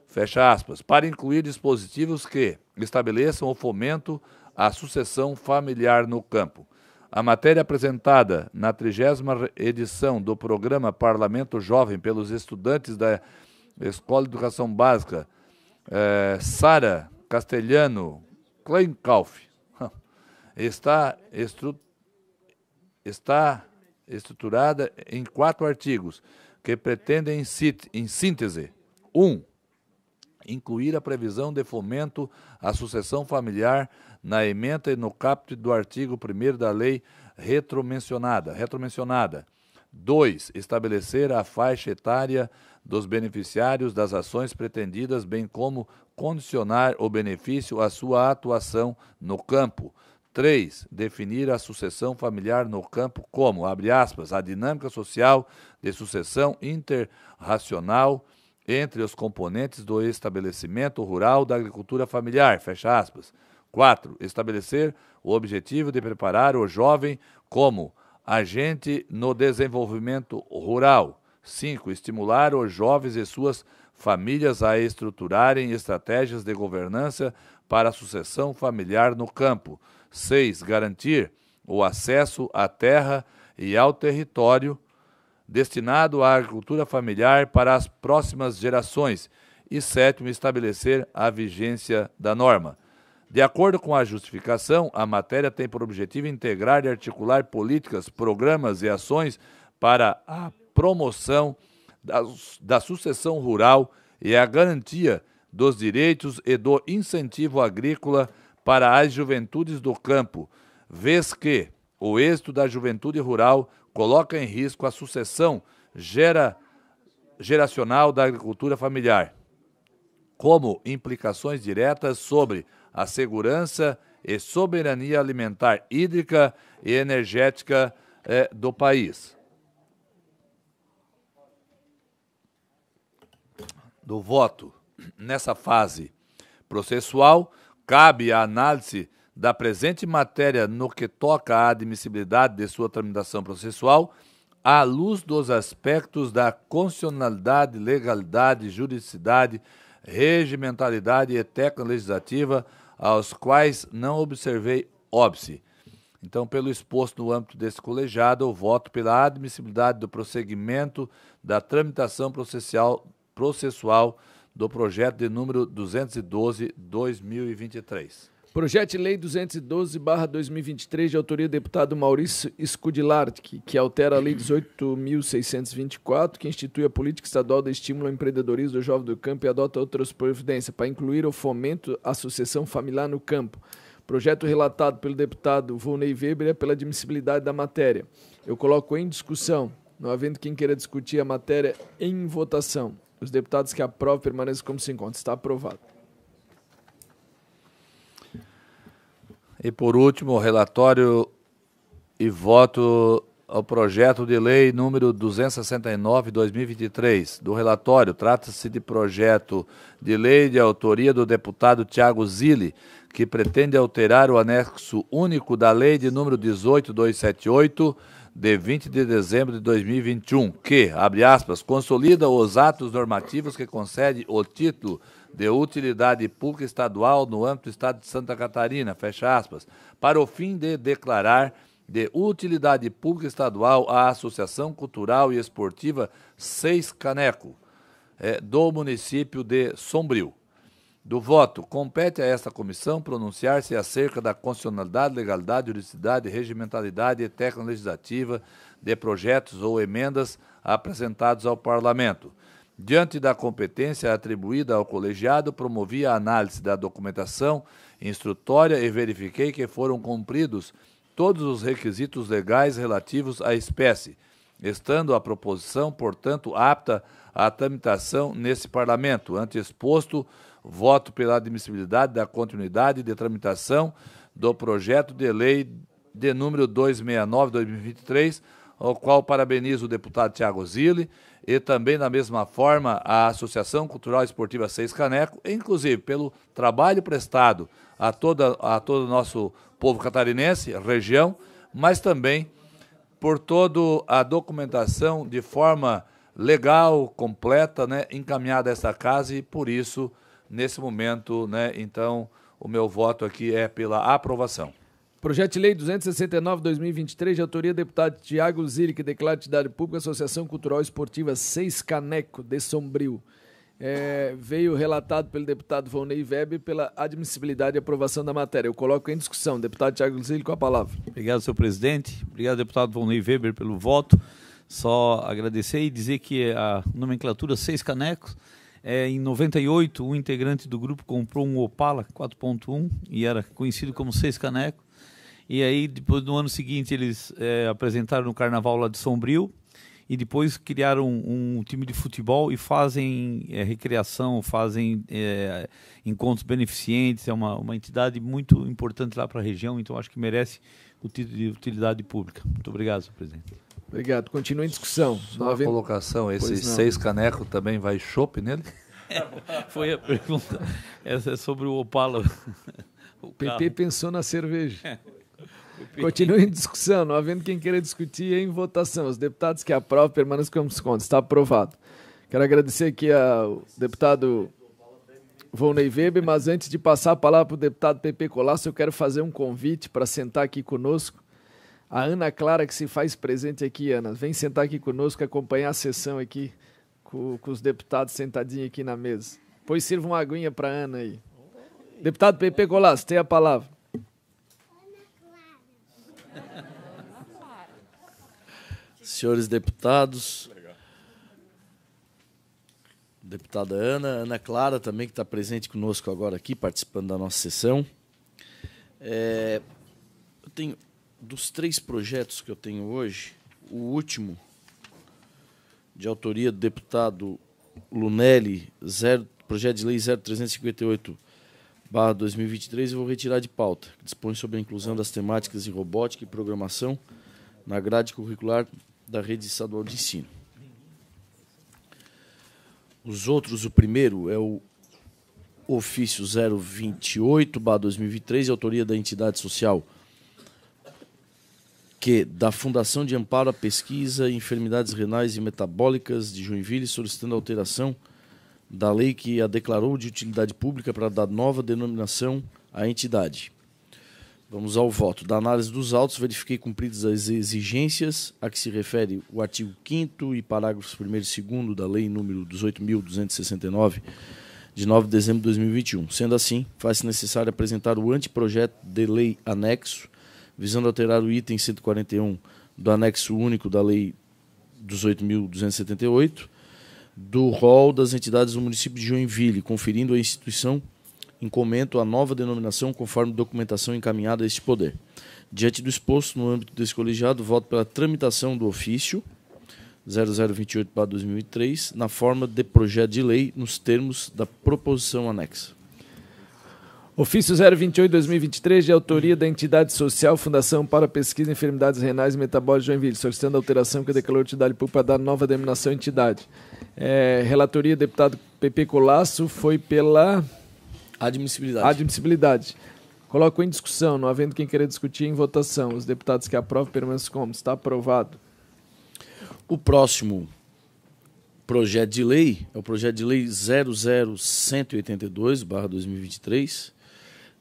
fecha aspas, para incluir dispositivos que estabeleçam o fomento à sucessão familiar no campo. A matéria apresentada na 30ª edição do programa Parlamento Jovem pelos estudantes da Escola de Educação Básica Sara Castelhano Kleinkauf está estruturada em 4 artigos que pretendem, em síntese, 1. Incluir a previsão de fomento à sucessão familiar na ementa e no caput do artigo 1º da lei retromencionada. 2. Estabelecer a faixa etária dos beneficiários das ações pretendidas, bem como condicionar o benefício à sua atuação no campo. 3. Definir a sucessão familiar no campo como, abre aspas, a dinâmica social de sucessão interracional entre os componentes do estabelecimento rural da agricultura familiar, fecha aspas. 4. Estabelecer o objetivo de preparar o jovem como agente no desenvolvimento rural. 5. Estimular os jovens e suas famílias a estruturarem estratégias de governança para a sucessão familiar no campo. 6. Garantir o acesso à terra e ao território destinado à agricultura familiar para as próximas gerações. E 7. Estabelecer a vigência da norma. De acordo com a justificação, a matéria tem por objetivo integrar e articular políticas, programas e ações para a promoção da sucessão rural e a garantia dos direitos e do incentivo agrícola para as juventudes do campo, vez que o êxito da juventude rural coloca em risco a sucessão geracional da agricultura familiar, como implicações diretas sobre a segurança e soberania alimentar, hídrica e energética do país. Do voto. Nessa fase processual, cabe a análise da presente matéria no que toca à admissibilidade de sua tramitação processual, à luz dos aspectos da constitucionalidade, legalidade, juridicidade, regimentalidade e técnica legislativa, aos quais não observei óbice. Então, pelo exposto no âmbito desse colegiado, eu voto pela admissibilidade do prosseguimento da tramitação processual do projeto de número 212/2023. Projeto de Lei 212/2023, de autoria do deputado Maurício Scudilart, que altera a Lei 18.624, que institui a política estadual de estímulo ao empreendedorismo do jovem do campo e adota outras providências para incluir o fomento à sucessão familiar no campo. Projeto relatado pelo deputado Volney Weber é pela admissibilidade da matéria. Eu coloco em discussão, não havendo quem queira discutir a matéria, em votação. Os deputados que aprovam permaneçam como se encontram. Está aprovado. E, por último, relatório e voto ao projeto de lei número 269/2023. Do relatório, trata-se de projeto de lei de autoria do deputado Thiago Zilli, que pretende alterar o anexo único da lei de número 18.278, de 20 de dezembro de 2021, que, abre aspas, consolida os atos normativos que concede o título de utilidade pública estadual no âmbito do Estado de Santa Catarina, fecha aspas, para o fim de declarar de utilidade pública estadual a Associação Cultural e Esportiva Seis Caneco, do município de Sombrio. Do voto, compete a esta comissão pronunciar-se acerca da constitucionalidade, legalidade, juridicidade, regimentalidade e técnica legislativa de projetos ou emendas apresentados ao Parlamento. Diante da competência atribuída ao colegiado, promovi a análise da documentação instrutória e verifiquei que foram cumpridos todos os requisitos legais relativos à espécie, estando a proposição, portanto, apta à tramitação nesse Parlamento. Ante exposto, voto pela admissibilidade da continuidade de tramitação do projeto de lei de número 269/2023, ao qual parabenizo o deputado Thiago Zilli e também, da mesma forma, a Associação Cultural e Esportiva Seis Caneco, inclusive pelo trabalho prestado a todo o nosso povo catarinense, região, mas também por toda a documentação de forma legal, completa, encaminhada a esta casa, e por isso, nesse momento, então, o meu voto aqui é pela aprovação. Projeto de Lei 269/2023, de autoria do deputado Thiago Zilli, que declara de utilidade pública a Associação Cultural e Esportiva Seis Caneco, de Sombrio. Veio relatado pelo deputado Volney Weber pela admissibilidade e aprovação da matéria. Eu coloco em discussão. Deputado Thiago Zilli, com a palavra. Obrigado, senhor presidente. Obrigado, deputado Volney Weber, pelo voto. Só agradecer e dizer que a nomenclatura Seis Canecos, em 98, um integrante do grupo comprou um Opala 4.1 e era conhecido como Seis Canecos. E aí, depois, no ano seguinte, eles apresentaram no Carnaval lá de Sombrio e depois criaram um time de futebol e fazem recreação, fazem encontros beneficentes. É uma entidade muito importante lá para a região, então acho que merece o título de utilidade pública. Muito obrigado, senhor presidente. Obrigado. Continua em discussão. Só uma colocação, esse Seis Caneco também vai chopp nele? Foi a pergunta. Essa é sobre o Opala. O PP pensou na cerveja. Continua em discussão, não havendo quem queira discutir em votação. Os deputados que aprovam permaneçam como desconto. Está aprovado. Quero agradecer aqui ao deputado Volney Weber, mas antes de passar a palavra para o deputado PP Colasso, eu quero fazer um convite para sentar aqui conosco. A Ana Clara, que se faz presente aqui, Ana, vem sentar aqui conosco, acompanhar a sessão aqui com os deputados sentadinhos aqui na mesa. Pois sirva uma aguinha para a Ana aí. Deputado PP Colasso, tem a palavra. Senhores deputados, deputada Ana Clara também, que está presente conosco agora aqui, participando da nossa sessão. Eu tenho, dos 3 projetos que eu tenho hoje, o último, de autoria do deputado Lunelli, projeto de lei 0358/2023, eu vou retirar de pauta, que dispõe sobre a inclusão das temáticas de robótica e programação na grade curricular da rede estadual de ensino. Os outros, o primeiro é o ofício 028/2023, de autoria da entidade social da Fundação de Amparo à Pesquisa em Enfermidades Renais e Metabólicas de Joinville, solicitando alteração da lei que a declarou de utilidade pública para dar nova denominação à entidade. Vamos ao voto. Da análise dos autos, verifiquei cumpridas as exigências a que se refere o artigo 5º e parágrafos 1º e 2º da Lei nº 18.269, de 9 de dezembro de 2021. Sendo assim, faz-se necessário apresentar o anteprojeto de lei anexo, visando alterar o item 141 do anexo único da Lei 18.278, do rol das entidades do município de Joinville, conferindo à instituição em comento a nova denominação conforme documentação encaminhada a este poder. Diante do exposto, no âmbito desse colegiado, voto pela tramitação do ofício 0028/2003, na forma de projeto de lei, nos termos da proposição anexa. Ofício 028/2023, de autoria da entidade social Fundação para Pesquisa em Enfermidades Renais e Metabólicas de Joinville, solicitando a alteração que declarou a utilidade pública para dar nova denominação à entidade. Relatoria, deputado PP Colasso, foi pela... Admissibilidade. Coloco em discussão, não havendo quem queira discutir em votação. Os deputados que aprovam permanecem como? Está aprovado. O próximo projeto de lei é o projeto de lei 00182/2023,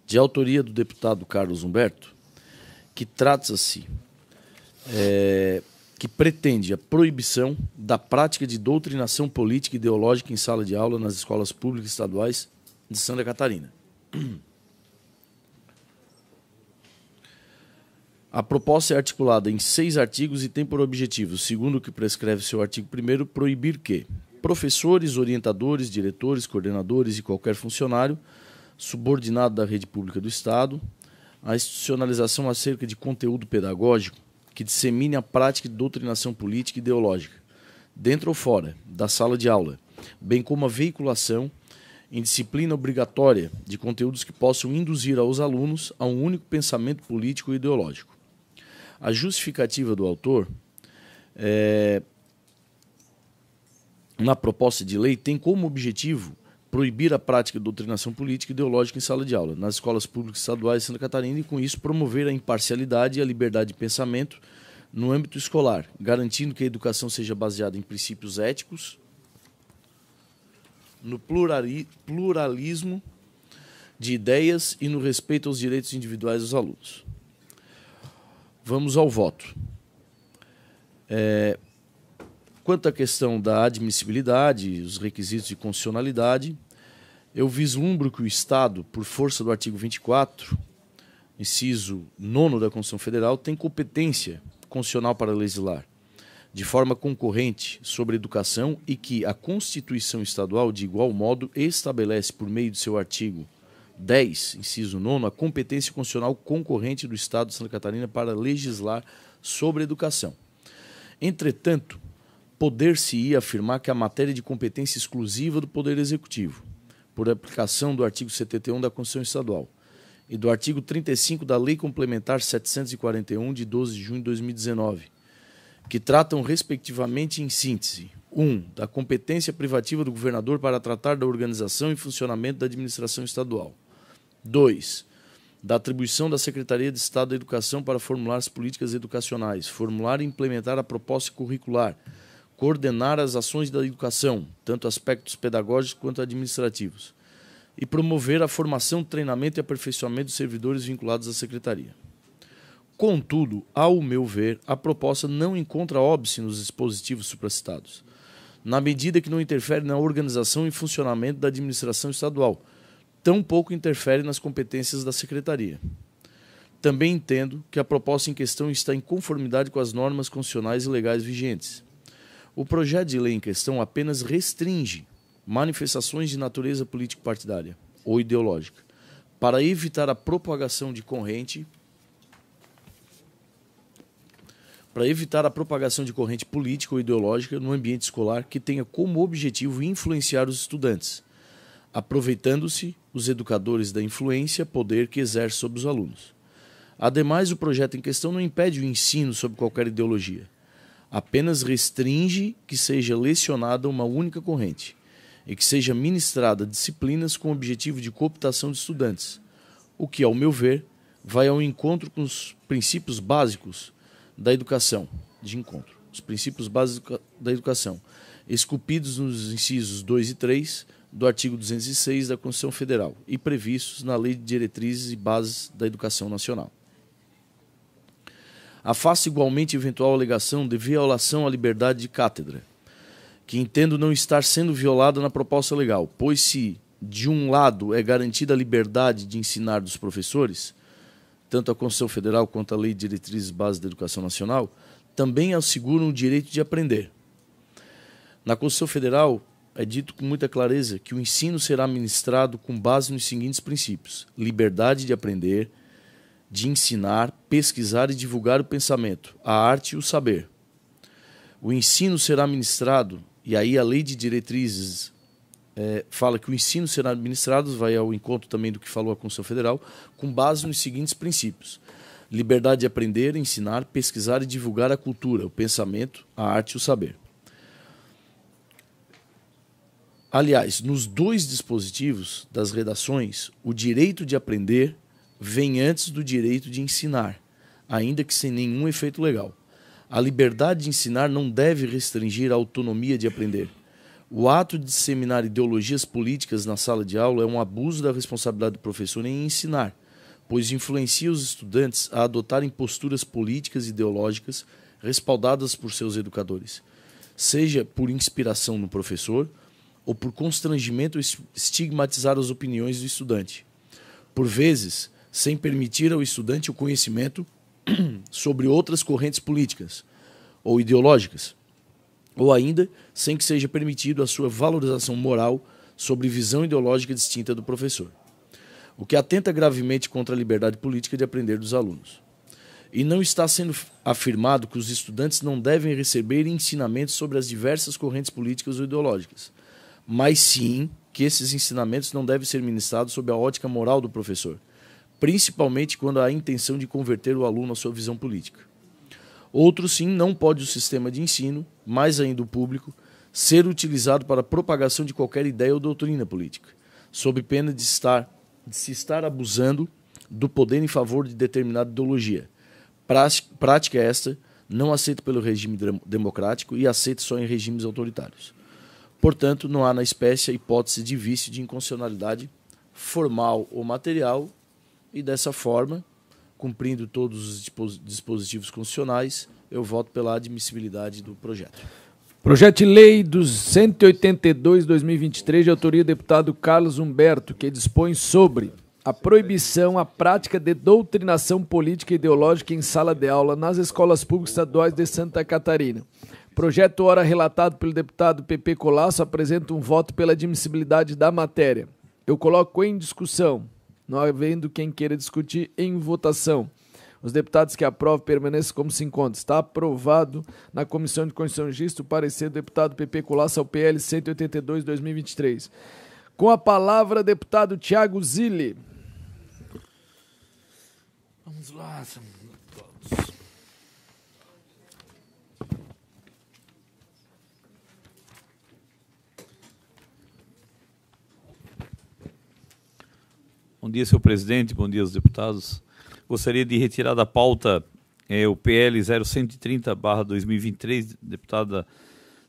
de autoria do deputado Carlos Humberto, que trata-se, que pretende a proibição da prática de doutrinação política e ideológica em sala de aula nas escolas públicas estaduais de Santa Catarina. A proposta é articulada em 6 artigos e tem por objetivo, segundo o que prescreve seu artigo 1º, proibir que professores, orientadores, diretores, coordenadores e qualquer funcionário subordinado da rede pública do Estado, a institucionalização acerca de conteúdo pedagógico que dissemine a prática de doutrinação política e ideológica, dentro ou fora da sala de aula, bem como a veiculação em disciplina obrigatória de conteúdos que possam induzir aos alunos a um único pensamento político e ideológico. A justificativa do autor, na proposta de lei, tem como objetivo proibir a prática de doutrinação política e ideológica em sala de aula, nas escolas públicas estaduais de Santa Catarina, e, com isso, promover a imparcialidade e a liberdade de pensamento no âmbito escolar, garantindo que a educação seja baseada em princípios éticos, no pluralismo de ideias e no respeito aos direitos individuais dos alunos. Vamos ao voto. Quanto à questão da admissibilidade, os requisitos de constitucionalidade, eu vislumbro que o Estado, por força do artigo 24, inciso 9º da Constituição Federal, tem competência constitucional para legislar de forma concorrente sobre a educação, e que a Constituição Estadual, de igual modo, estabelece, por meio de seu artigo 10, inciso 9º, a competência constitucional concorrente do Estado de Santa Catarina para legislar sobre a educação. Entretanto, poder-se-ia afirmar que a matéria de competência exclusiva do Poder Executivo, por aplicação do artigo 71 da Constituição Estadual e do artigo 35 da Lei Complementar 741, de 12 de junho de 2019, que tratam, respectivamente, em síntese, 1. Da competência privativa do governador para tratar da organização e funcionamento da administração estadual. 2. da atribuição da Secretaria de Estado da Educação para formular as políticas educacionais, formular e implementar a proposta curricular, coordenar as ações da educação, tanto aspectos pedagógicos quanto administrativos, e promover a formação, treinamento e aperfeiçoamento dos servidores vinculados à Secretaria. Contudo, ao meu ver, a proposta não encontra óbice nos dispositivos supracitados, na medida que não interfere na organização e funcionamento da administração estadual, tampouco interfere nas competências da Secretaria. Também entendo que a proposta em questão está em conformidade com as normas constitucionais e legais vigentes. O projeto de lei em questão apenas restringe manifestações de natureza político-partidária ou ideológica, para evitar a propagação de corrente política ou ideológica no ambiente escolar que tenha como objetivo influenciar os estudantes, aproveitando-se os educadores da influência, poder que exerce sobre os alunos. Ademais, o projeto em questão não impede o ensino sobre qualquer ideologia, apenas restringe que seja lecionada uma única corrente e que seja ministrada disciplinas com o objetivo de cooptação de estudantes, o que, ao meu ver, vai ao encontro com os princípios básicos da educação, esculpidos nos incisos 2 e 3 do artigo 206 da Constituição Federal e previstos na Lei de Diretrizes e Bases da Educação Nacional. Afasto igualmente eventual alegação de violação à liberdade de cátedra, que entendo não estar sendo violada na proposta legal, pois se, de um lado, é garantida a liberdade de ensinar dos professores, tanto a Constituição Federal quanto a Lei de Diretrizes e Bases da Educação Nacional, também asseguram o direito de aprender. Na Constituição Federal, é dito com muita clareza que o ensino será ministrado com base nos seguintes princípios: liberdade de aprender, de ensinar, pesquisar e divulgar o pensamento, a arte e o saber. O ensino será ministrado, e aí a Lei de Diretrizes fala que o ensino será ministrado, vai ao encontro também do que falou a Constituição Federal, com base nos seguintes princípios: liberdade de aprender, ensinar, pesquisar e divulgar a cultura, o pensamento, a arte e o saber. Aliás, nos dois dispositivos das redações, o direito de aprender vem antes do direito de ensinar, ainda que sem nenhum efeito legal. A liberdade de ensinar não deve restringir a autonomia de aprender. O ato de disseminar ideologias políticas na sala de aula é um abuso da responsabilidade do professor em ensinar, pois influencia os estudantes a adotarem posturas políticas e ideológicas respaldadas por seus educadores, seja por inspiração no professor ou por constrangimento ou estigmatizar as opiniões do estudante, por vezes sem permitir ao estudante o conhecimento sobre outras correntes políticas ou ideológicas, ou ainda sem que seja permitido a sua valorização moral sobre visão ideológica distinta do professor, o que atenta gravemente contra a liberdade política de aprender dos alunos. E não está sendo afirmado que os estudantes não devem receber ensinamentos sobre as diversas correntes políticas ou ideológicas, mas sim que esses ensinamentos não devem ser ministrados sob a ótica moral do professor, principalmente quando há a intenção de converter o aluno à sua visão política. Outro sim, não pode o sistema de ensino, mais ainda o público, ser utilizado para a propagação de qualquer ideia ou doutrina política, sob pena de se estar abusando do poder em favor de determinada ideologia. Prática esta não aceita pelo regime democrático e aceita só em regimes autoritários. Portanto, não há na espécie a hipótese de vício de inconstitucionalidade formal ou material e, dessa forma, cumprindo todos os dispositivos constitucionais, eu voto pela admissibilidade do projeto. Projeto de Lei 182/2023, de autoria do deputado Carlos Humberto, que dispõe sobre a proibição à prática de doutrinação política e ideológica em sala de aula nas escolas públicas estaduais de Santa Catarina. Projeto ora relatado pelo deputado Pepe Colasso apresenta um voto pela admissibilidade da matéria. Eu coloco em discussão, não havendo quem queira discutir, em votação. Os deputados que aprovam permanecem como se encontram. Está aprovado na Comissão de Constituição e Justiça o parecer do deputado Pepe Colasso ao PL 182/2023. Com a palavra, deputado Thiago Zilli. Vamos lá, todos. Bom dia, senhor presidente, bom dia aos deputados. Gostaria de retirar da pauta o PL 0130/2023, de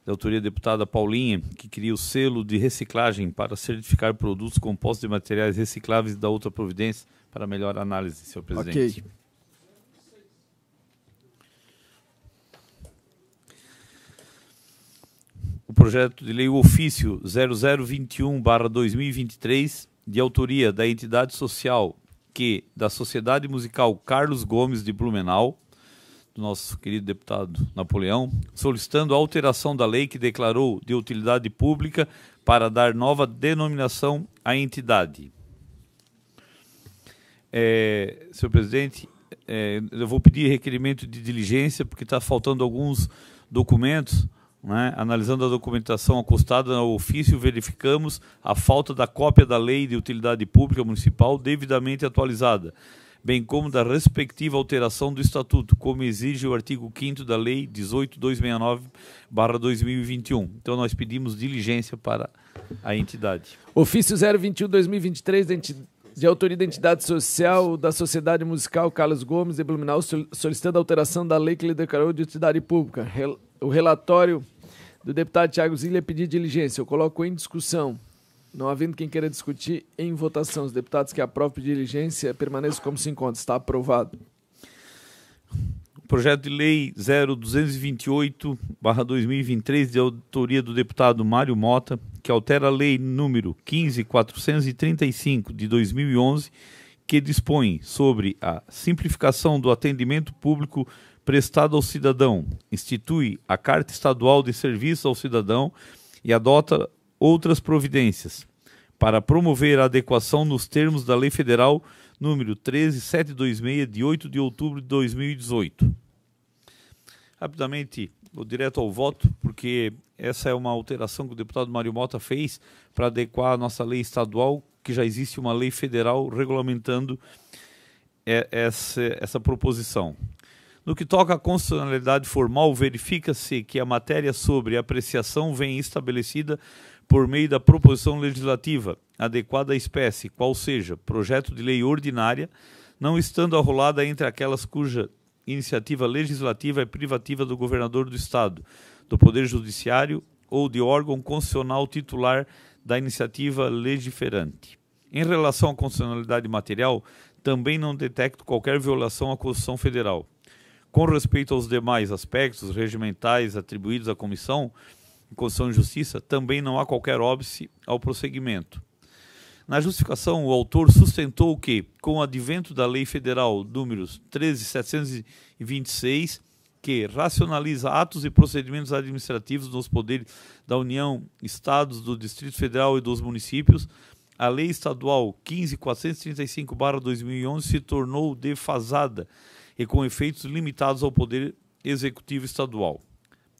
autoria da deputada Paulinha, que cria o selo de reciclagem para certificar produtos compostos de materiais recicláveis da outra providência para melhor análise, senhor presidente. Ok. O projeto de lei ofício 0021/2023, de autoria da entidade social da Sociedade Musical Carlos Gomes de Blumenau, do nosso querido deputado Napoleão, solicitando a alteração da lei que declarou de utilidade pública para dar nova denominação à entidade. Senhor presidente, eu vou pedir requerimento de diligência, porque está faltando alguns documentos. Analisando a documentação acostada ao ofício, verificamos a falta da cópia da Lei de Utilidade Pública Municipal devidamente atualizada, bem como da respectiva alteração do Estatuto, como exige o artigo 5º da Lei 18.269/2021. Então, nós pedimos diligência para a entidade. Ofício 021/2023, de autoria da entidade social da Sociedade Musical Carlos Gomes de Blumenau, solicitando a alteração da lei que lhe declarou de utilidade pública. O relatório do deputado Thiago Zilli é pedir diligência. Eu coloco em discussão. Não havendo quem queira discutir, em votação. Os deputados que aprovam pedir diligência permaneçam como se encontra. Está aprovado. O projeto de lei 0228/2023, de autoria do deputado Mário Mota, que altera a lei número 15.435 de 2011, que dispõe sobre a simplificação do atendimento público prestado ao cidadão, institui a Carta Estadual de Serviço ao Cidadão e adota outras providências para promover a adequação nos termos da Lei Federal número 13726, de 8 de outubro de 2018. Rapidamente, vou direto ao voto, porque essa é uma alteração que o deputado Mário Mota fez para adequar a nossa lei estadual, que já existe uma lei federal regulamentando essa proposição. No que toca à constitucionalidade formal, verifica-se que a matéria sobre apreciação vem estabelecida por meio da proposição legislativa adequada à espécie, qual seja projeto de lei ordinária, não estando arrolada entre aquelas cuja iniciativa legislativa é privativa do governador do Estado, do Poder Judiciário ou de órgão constitucional titular da iniciativa legiferante. Em relação à constitucionalidade material, também não detecto qualquer violação à Constituição Federal. Com respeito aos demais aspectos regimentais atribuídos à Comissão de Constituição e Justiça, também não há qualquer óbice ao prosseguimento. Na justificação, o autor sustentou que, com o advento da Lei Federal números 13.726, que racionaliza atos e procedimentos administrativos nos poderes da União, Estados, do Distrito Federal e dos municípios, a Lei Estadual 15.435/2011 se tornou defasada e com efeitos limitados ao Poder Executivo Estadual.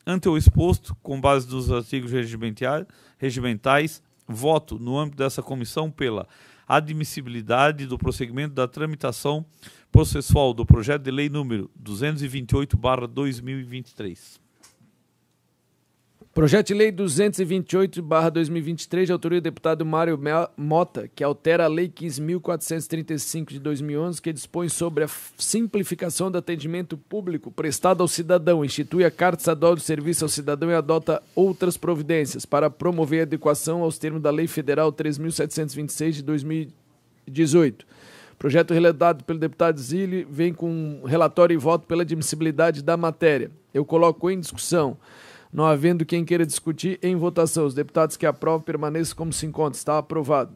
Ante o exposto, com base nos artigos regimentais, voto, no âmbito dessa comissão, pela admissibilidade do prosseguimento da tramitação processual do projeto de lei número 228/2023. Projeto de lei 228/2023, de autoria do deputado Mário Mota, que altera a lei 15.435 de 2011, que dispõe sobre a simplificação do atendimento público prestado ao cidadão, institui a Carta Estadual de Serviço ao Cidadão e adota outras providências para promover a adequação aos termos da Lei Federal 3.726 de 2018. Projeto relatado pelo deputado Zilli vem com relatório e voto pela admissibilidade da matéria. Eu coloco em discussão. Não havendo quem queira discutir, em votação. Os deputados que aprovam permaneçam como se encontra. Está aprovado.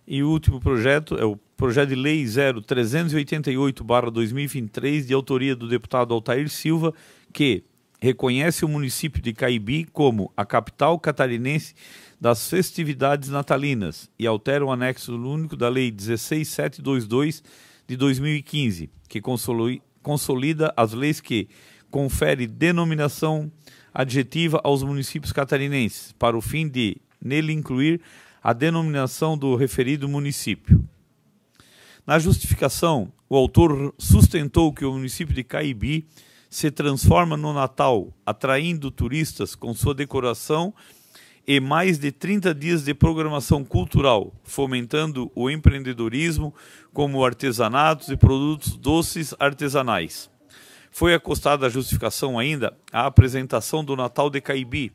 E o último projeto é o projeto de lei 0388/2023, de autoria do deputado Altair Silva, que reconhece o município de Caibi como a capital catarinense das festividades natalinas e altera o anexo único da lei 16722 de 2015, que consolida as leis que confere denominação adjetiva aos municípios catarinenses, para o fim de, nele, incluir a denominação do referido município. Na justificação, o autor sustentou que o município de Caibi se transforma no Natal, atraindo turistas com sua decoração e mais de 30 dias de programação cultural, fomentando o empreendedorismo, como artesanatos e produtos doces artesanais. Foi acostada à justificação ainda a apresentação do Natal de Caibi,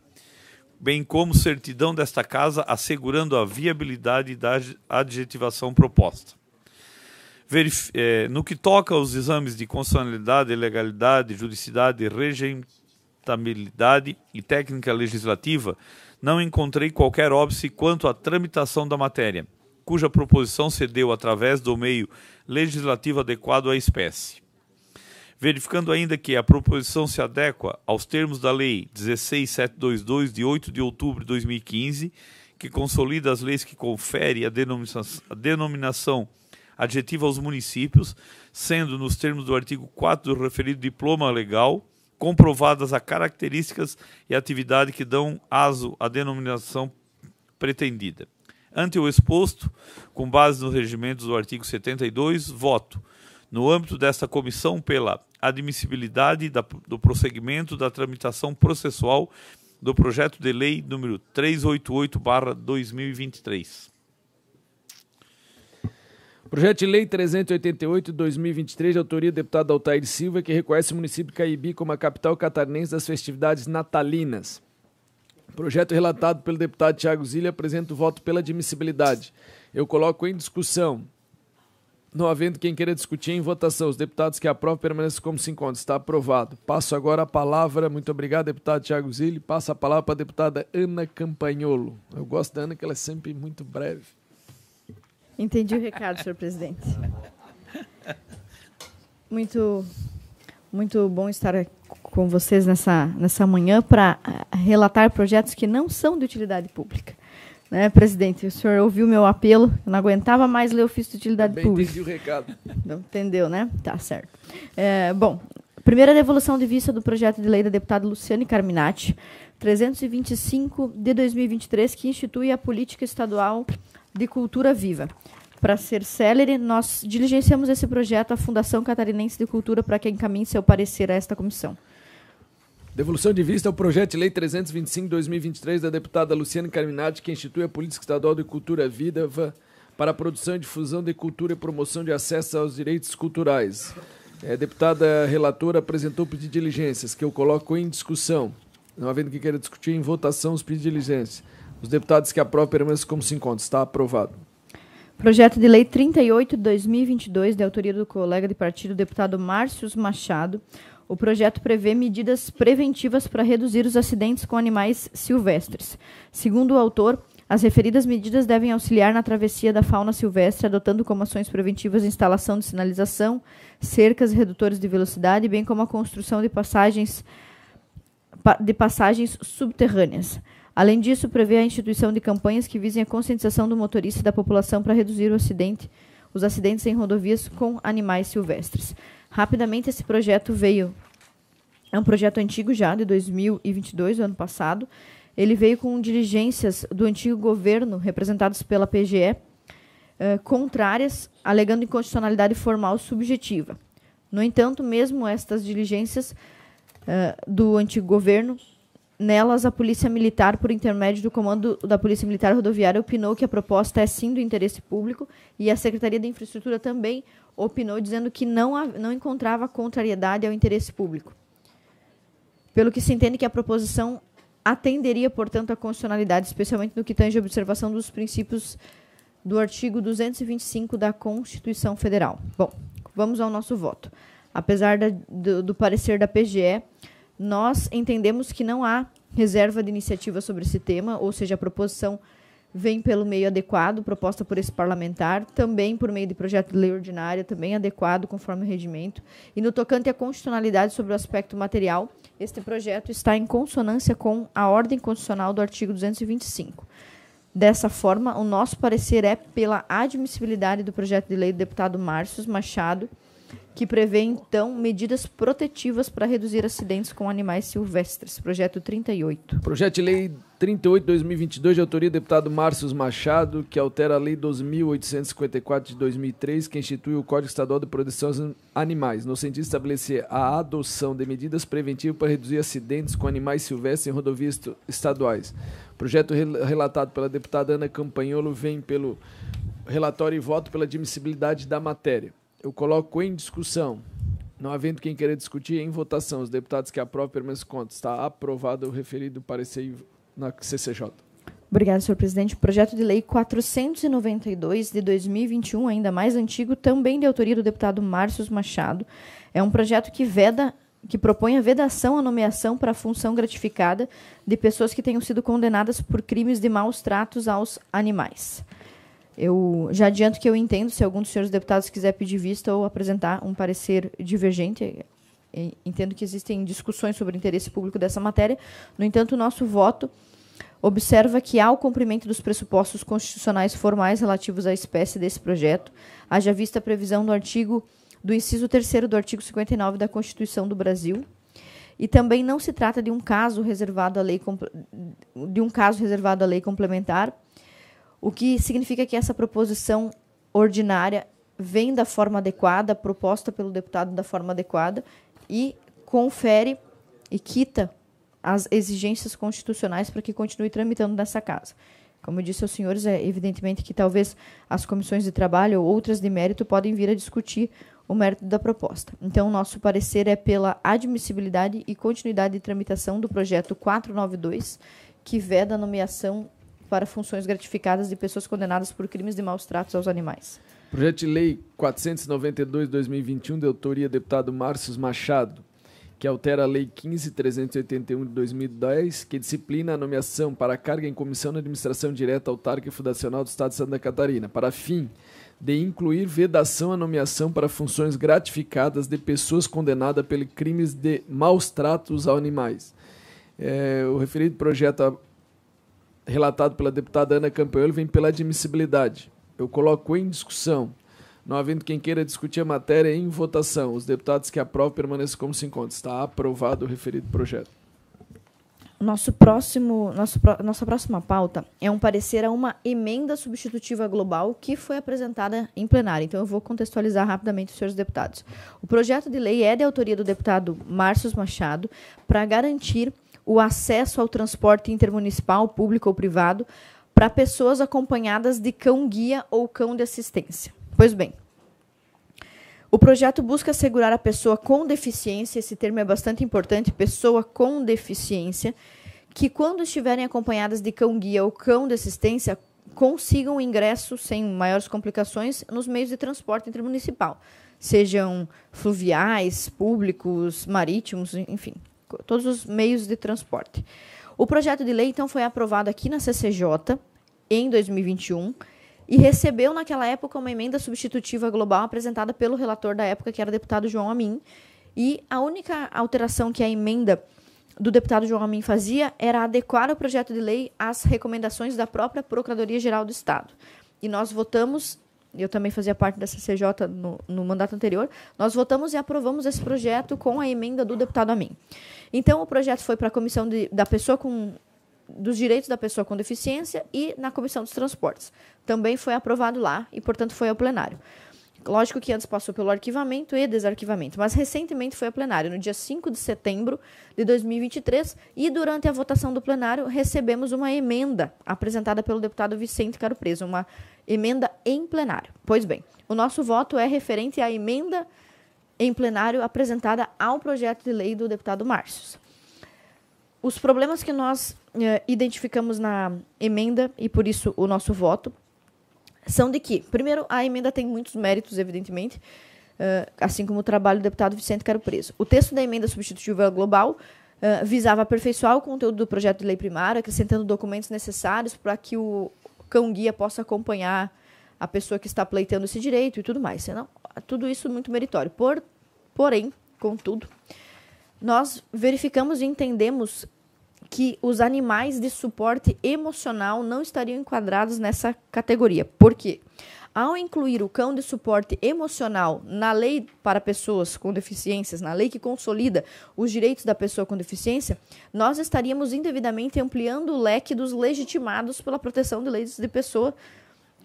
bem como certidão desta casa assegurando a viabilidade da adjetivação proposta. No que toca aos exames de constitucionalidade, legalidade, judicidade, regimentabilidade e técnica legislativa, não encontrei qualquer óbice quanto à tramitação da matéria, cuja proposição se deu através do meio legislativo adequado à espécie. Verificando ainda que a proposição se adequa aos termos da Lei 16.722, de 8 de outubro de 2015, que consolida as leis que conferem a denominação adjetiva aos municípios, sendo, nos termos do artigo 4 do referido diploma legal, comprovadas as características e atividade que dão aso à denominação pretendida. Ante o exposto, com base nos regimentos do artigo 72, voto, no âmbito desta comissão, pela admissibilidade do prosseguimento da tramitação processual do projeto de lei número 388/2023. Projeto de Lei 388/2023, de autoria do deputado Altair Silva, que reconhece o município de Caibi como a capital catarinense das festividades natalinas. Projeto relatado pelo deputado Thiago Zilli apresenta o voto pela admissibilidade. Eu coloco em discussão. Não havendo quem queira discutir, em votação. Os deputados que aprovam permanecem como se encontram. Está aprovado. Passo agora a palavra. Muito obrigado, deputado Thiago Zilli. Passo a palavra para a deputada Ana Campagnolo. Eu gosto da Ana, que ela é sempre muito breve. Entendi o recado, senhor presidente. Muito bom estar com vocês nessa manhã para relatar projetos que não são de utilidade pública. Né, presidente, o senhor ouviu meu apelo, eu não aguentava mais ler ofício de utilidade pública. Entendi o recado. Não, entendeu, né? Tá certo. Bom, primeira devolução de vista do projeto de lei da deputada Luciane Carminati, 325 de 2023, que institui a Política Estadual de Cultura Viva. Para ser célere, nós diligenciamos esse projeto à Fundação Catarinense de Cultura para que encaminhe seu parecer a esta comissão. Devolução de vista ao projeto de lei 325/2023 da deputada Luciane Carminati, que institui a Política Estadual de Cultura Viva para a produção e difusão de cultura e promoção de acesso aos direitos culturais. A deputada relatora apresentou o pedido de diligências, que eu coloco em discussão. Não havendo que queira discutir, em votação os pedidos de diligência. Os deputados que aprovam permanecem como se encontram. Está aprovado. Projeto de lei 38 de 2022, de autoria do colega de partido, deputado Márcio Machado. O projeto prevê medidas preventivas para reduzir os acidentes com animais silvestres. Segundo o autor, as referidas medidas devem auxiliar na travessia da fauna silvestre, adotando como ações preventivas a instalação de sinalização, cercas e redutores de velocidade, bem como a construção de passagens subterrâneas. Além disso, prevê a instituição de campanhas que visem a conscientização do motorista e da população para reduzir os acidentes em rodovias com animais silvestres. Rapidamente, esse projeto é um projeto antigo já, de 2022, do ano passado. Ele veio com diligências do antigo governo, representados pela PGE, contrárias, alegando inconstitucionalidade formal subjetiva. No entanto, mesmo estas diligências do antigo governo, nelas a Polícia Militar, por intermédio do Comando da Polícia Militar Rodoviária, opinou que a proposta é sim do interesse público, e a Secretaria de Infraestrutura também opinou, dizendo que não encontrava contrariedade ao interesse público. Pelo que se entende que a proposição atenderia, portanto, à constitucionalidade, especialmente no que tange à observação dos princípios do artigo 225 da Constituição Federal. Bom, vamos ao nosso voto. Apesar do parecer da PGE, nós entendemos que não há reserva de iniciativa sobre esse tema, ou seja, a proposição vem pelo meio adequado, proposta por esse parlamentar, também por meio de projeto de lei ordinária, também adequado conforme o regimento. E no tocante à constitucionalidade sobre o aspecto material, este projeto está em consonância com a ordem constitucional do artigo 225. Dessa forma, o nosso parecer é pela admissibilidade do projeto de lei do deputado Márcio Machado, que prevê, então, medidas protetivas para reduzir acidentes com animais silvestres. Projeto 38. Projeto de lei 38/2022, de autoria do deputado Márcio Machado, que altera a Lei 12.854 de 2003, que institui o Código Estadual de Proteção aos Animais, no sentido de estabelecer a adoção de medidas preventivas para reduzir acidentes com animais silvestres em rodovias estaduais. O projeto relatado pela deputada Ana Campanholo vem pelo relatório e voto pela admissibilidade da matéria. Eu coloco em discussão. Não havendo quem queira discutir, em votação. Os deputados que aprovam permanecem contra. Está aprovado o referido parecer na CCJ. Obrigada, senhor presidente. O projeto de lei 492 de 2021, ainda mais antigo, também de autoria do deputado Márcio Machado. É um projeto que propõe a vedação à nomeação para a função gratificada de pessoas que tenham sido condenadas por crimes de maus tratos aos animais. Eu já adianto que eu entendo, se algum dos senhores deputados quiser pedir vista ou apresentar um parecer divergente, entendo que existem discussões sobre o interesse público dessa matéria. No entanto, o nosso voto observa que há o cumprimento dos pressupostos constitucionais formais relativos à espécie desse projeto, haja vista a previsão do inciso 3º do artigo 59 da Constituição do Brasil, e também não se trata de um caso reservado à lei complementar, o que significa que essa proposição ordinária vem da forma adequada, proposta pelo deputado da forma adequada, e confere e quita as exigências constitucionais para que continue tramitando nessa casa. Como eu disse aos senhores, é evidentemente que talvez as comissões de trabalho ou outras de mérito podem vir a discutir o mérito da proposta. Então, o nosso parecer é pela admissibilidade e continuidade de tramitação do projeto 492, que veda a nomeação para funções gratificadas de pessoas condenadas por crimes de maus tratos aos animais. Projeto de Lei 492 de 2021, de autoria do deputado Márcio Machado, que altera a Lei 15.381 de 2010, que disciplina a nomeação para carga em comissão na administração direta autárquica e fundacional do Estado de Santa Catarina, para fim de incluir vedação à nomeação para funções gratificadas de pessoas condenadas pelos crimes de maus tratos aos animais. O referido projeto relatado pela deputada Ana Campanholo vem pela admissibilidade. Eu coloco em discussão. Não havendo quem queira discutir a matéria, em votação. Os deputados que aprovam permanecem como se encontram. Está aprovado o referido projeto. Nossa próxima pauta é um parecer a uma emenda substitutiva global que foi apresentada em plenário. Então, eu vou contextualizar rapidamente os senhores deputados. O projeto de lei é de autoria do deputado Márcio Machado para garantir o acesso ao transporte intermunicipal, público ou privado, para pessoas acompanhadas de cão-guia ou cão de assistência. Pois bem, o projeto busca assegurar a pessoa com deficiência, esse termo é bastante importante, pessoa com deficiência, que quando estiverem acompanhadas de cão-guia ou cão de assistência, consigam ingresso sem maiores complicações nos meios de transporte intermunicipal, sejam fluviais, públicos, marítimos, enfim, todos os meios de transporte. O projeto de lei, então, foi aprovado aqui na CCJ em 2021 e recebeu, naquela época, uma emenda substitutiva global apresentada pelo relator da época, que era o deputado João Amin. E a única alteração que a emenda do deputado João Amin fazia era adequar o projeto de lei às recomendações da própria Procuradoria-Geral do Estado. E nós votamos, eu também fazia parte da CCJ no mandato anterior, nós votamos e aprovamos esse projeto com a emenda do deputado Amin. Então, o projeto foi para a Comissão dos Direitos da Pessoa com Deficiência e na Comissão dos Transportes. Também foi aprovado lá e, portanto, foi ao plenário. Lógico que antes passou pelo arquivamento e desarquivamento, mas recentemente foi ao plenário, no dia 5 de setembro de 2023, e durante a votação do plenário recebemos uma emenda apresentada pelo deputado Vicente Caro Preso, uma emenda em plenário. Pois bem, o nosso voto é referente à emenda em plenário apresentada ao projeto de lei do deputado Márcio. Os problemas que nós identificamos na emenda, e por isso o nosso voto, são de que, primeiro, a emenda tem muitos méritos, evidentemente, assim como o trabalho do deputado Vicente Caro Preso. O texto da emenda substitutiva global visava aperfeiçoar o conteúdo do projeto de lei primário, acrescentando documentos necessários para que o cão-guia possa acompanhar a pessoa que está pleiteando esse direito e tudo mais. Não, tudo isso muito meritório. Porém, contudo, nós verificamos e entendemos que os animais de suporte emocional não estariam enquadrados nessa categoria. Por quê? Ao incluir o cão de suporte emocional na lei para pessoas com deficiências, na lei que consolida os direitos da pessoa com deficiência, nós estaríamos indevidamente ampliando o leque dos legitimados pela proteção de leis de pessoa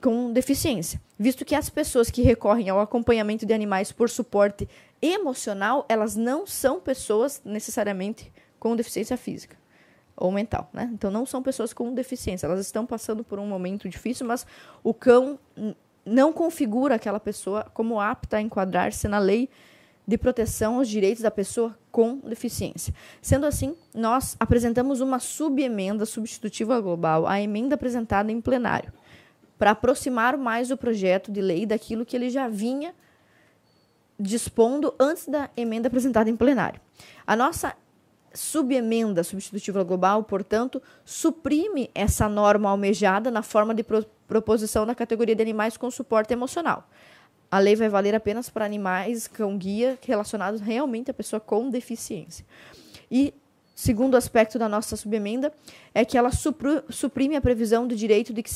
com deficiência, visto que as pessoas que recorrem ao acompanhamento de animais por suporte emocional, elas não são pessoas necessariamente com deficiência física ou mental, né? Então não são pessoas com deficiência, elas estão passando por um momento difícil, mas o cão não configura aquela pessoa como apta a enquadrar-se na lei de proteção aos direitos da pessoa com deficiência. Sendo assim, nós apresentamos uma subemenda substitutiva global à emenda apresentada em plenário, para aproximar mais o projeto de lei daquilo que ele já vinha dispondo antes da emenda apresentada em plenário. A nossa subemenda substitutiva global, portanto, suprime essa norma almejada na forma de proposição da categoria de animais com suporte emocional. A lei vai valer apenas para animais cão-guia relacionados realmente à pessoa com deficiência. E, segundo aspecto da nossa subemenda, é que ela suprime a previsão do direito de que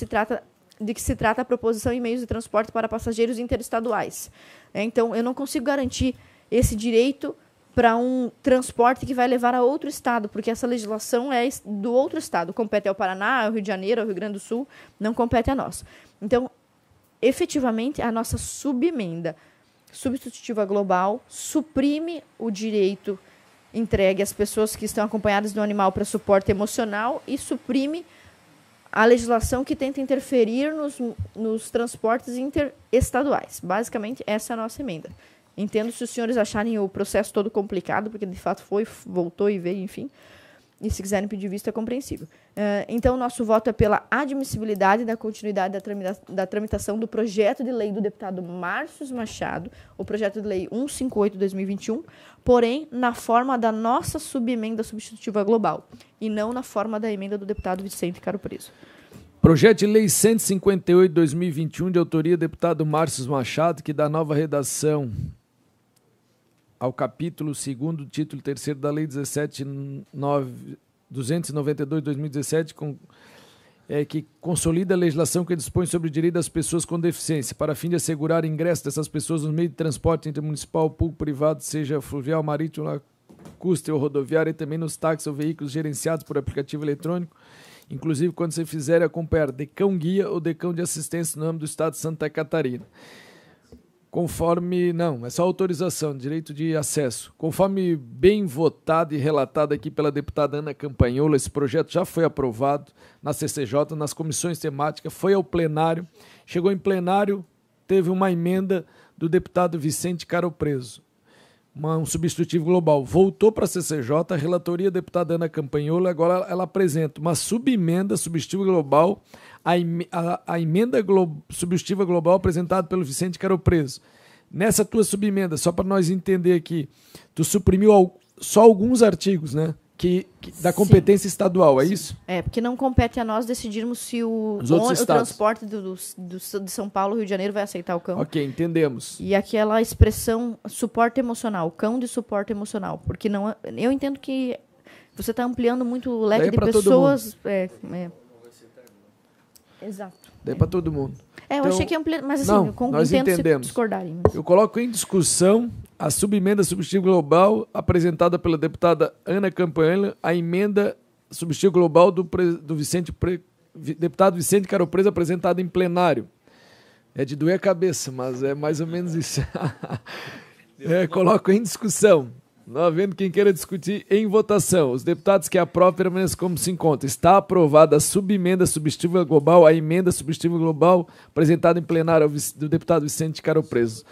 se trata a proposição em meios de transporte para passageiros interestaduais. Então, eu não consigo garantir esse direito para um transporte que vai levar a outro estado, porque essa legislação é do outro estado, compete ao Paraná, ao Rio de Janeiro, ao Rio Grande do Sul, não compete a nós. Então, efetivamente, a nossa subemenda substitutiva global suprime o direito entregue às pessoas que estão acompanhadas do animal para suporte emocional e suprime a legislação que tenta interferir nos transportes interestaduais. Basicamente, essa é a nossa emenda. Entendo se os senhores acharem o processo todo complicado, porque de fato voltou e veio, enfim. E se quiserem pedir vista, é compreensível. Então, nosso voto é pela admissibilidade da continuidade da tramitação do projeto de lei do deputado Márcio Machado, o projeto de lei 158/2021, porém, na forma da nossa subemenda substitutiva global, e não na forma da emenda do deputado Vicente Caro Preso. Projeto de lei 158/2021, de autoria do deputado Márcio Machado, que dá nova redação ao capítulo 2º, título 3º da Lei 292/2017, que consolida a legislação que dispõe sobre o direito das pessoas com deficiência, para fim de assegurar o ingresso dessas pessoas no meio de transporte intermunicipal, público, privado, seja fluvial, marítimo, lacustre ou rodoviário, e também nos táxis ou veículos gerenciados por aplicativo eletrônico, inclusive quando se fizer acompanhar de cão-guia ou de cão de assistência no âmbito do Estado de Santa Catarina. Conforme, não, é só autorização, direito de acesso. Conforme bem votado e relatado aqui pela deputada Ana Campagnolo, esse projeto já foi aprovado na CCJ, nas comissões temáticas, foi ao plenário, chegou em plenário, teve uma emenda do deputado Vicente Caro Preso, um substitutivo global. Voltou para a CCJ, a relatoria da deputada Ana Campagnolo, agora ela apresenta uma subemenda substitutiva global, a emenda substitutiva global apresentada pelo Vicente Caro Preso. Nessa tua subemenda, só para nós entender aqui, tu suprimiu só alguns artigos, né? Da competência estadual, é isso? É, porque não compete a nós decidirmos se o transporte de São Paulo, Rio de Janeiro, vai aceitar o cão. Ok, entendemos. E aquela expressão suporte emocional, cão de suporte emocional, porque não, eu entendo que você está ampliando muito o leque de pessoas. Exato. Daí para todo mundo. Eu então, achei que amplia, mas assim, não, eu nós entendo entendemos. se discordarem. Mas... Eu coloco em discussão a subemenda substitutiva global apresentada pela deputada Ana Campagnolo, a emenda substitutiva global do deputado Vicente Caro Preso, apresentada em plenário. É de doer a cabeça, mas é mais ou menos isso. Coloco em discussão. Não havendo quem queira discutir, em votação. Os deputados que aprovam permanecem como se encontra. Está aprovada a subemenda substitutiva global, a emenda substitutiva global apresentada em plenário do deputado Vicente Caro Preso.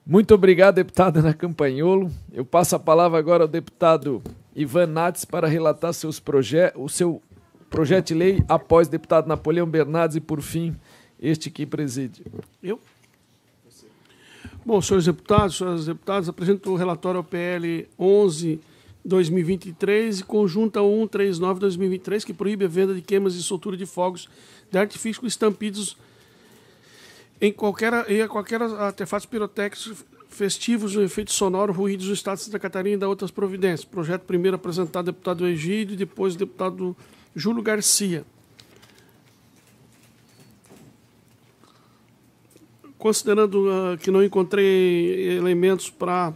Muito obrigado, deputada Ana Campagnolo. Eu passo a palavra agora ao deputado Ivan Nates para relatar o seu projeto de lei após o deputado Napoleão Bernardes e, por fim, este que preside. Eu? Bom, senhores deputados, apresento o relatório ao PL 11/2023 e conjunta 139/2023, que proíbe a venda de queimas e soltura de fogos de artifício com estampidos em qualquer artefatos pirotécnicos festivos, o efeito sonoro, ruídos do Estado de Santa Catarina e da outras providências. Projeto primeiro apresentado ao deputado Egídio e depois ao deputado Júlio Garcia. Considerando que não encontrei elementos para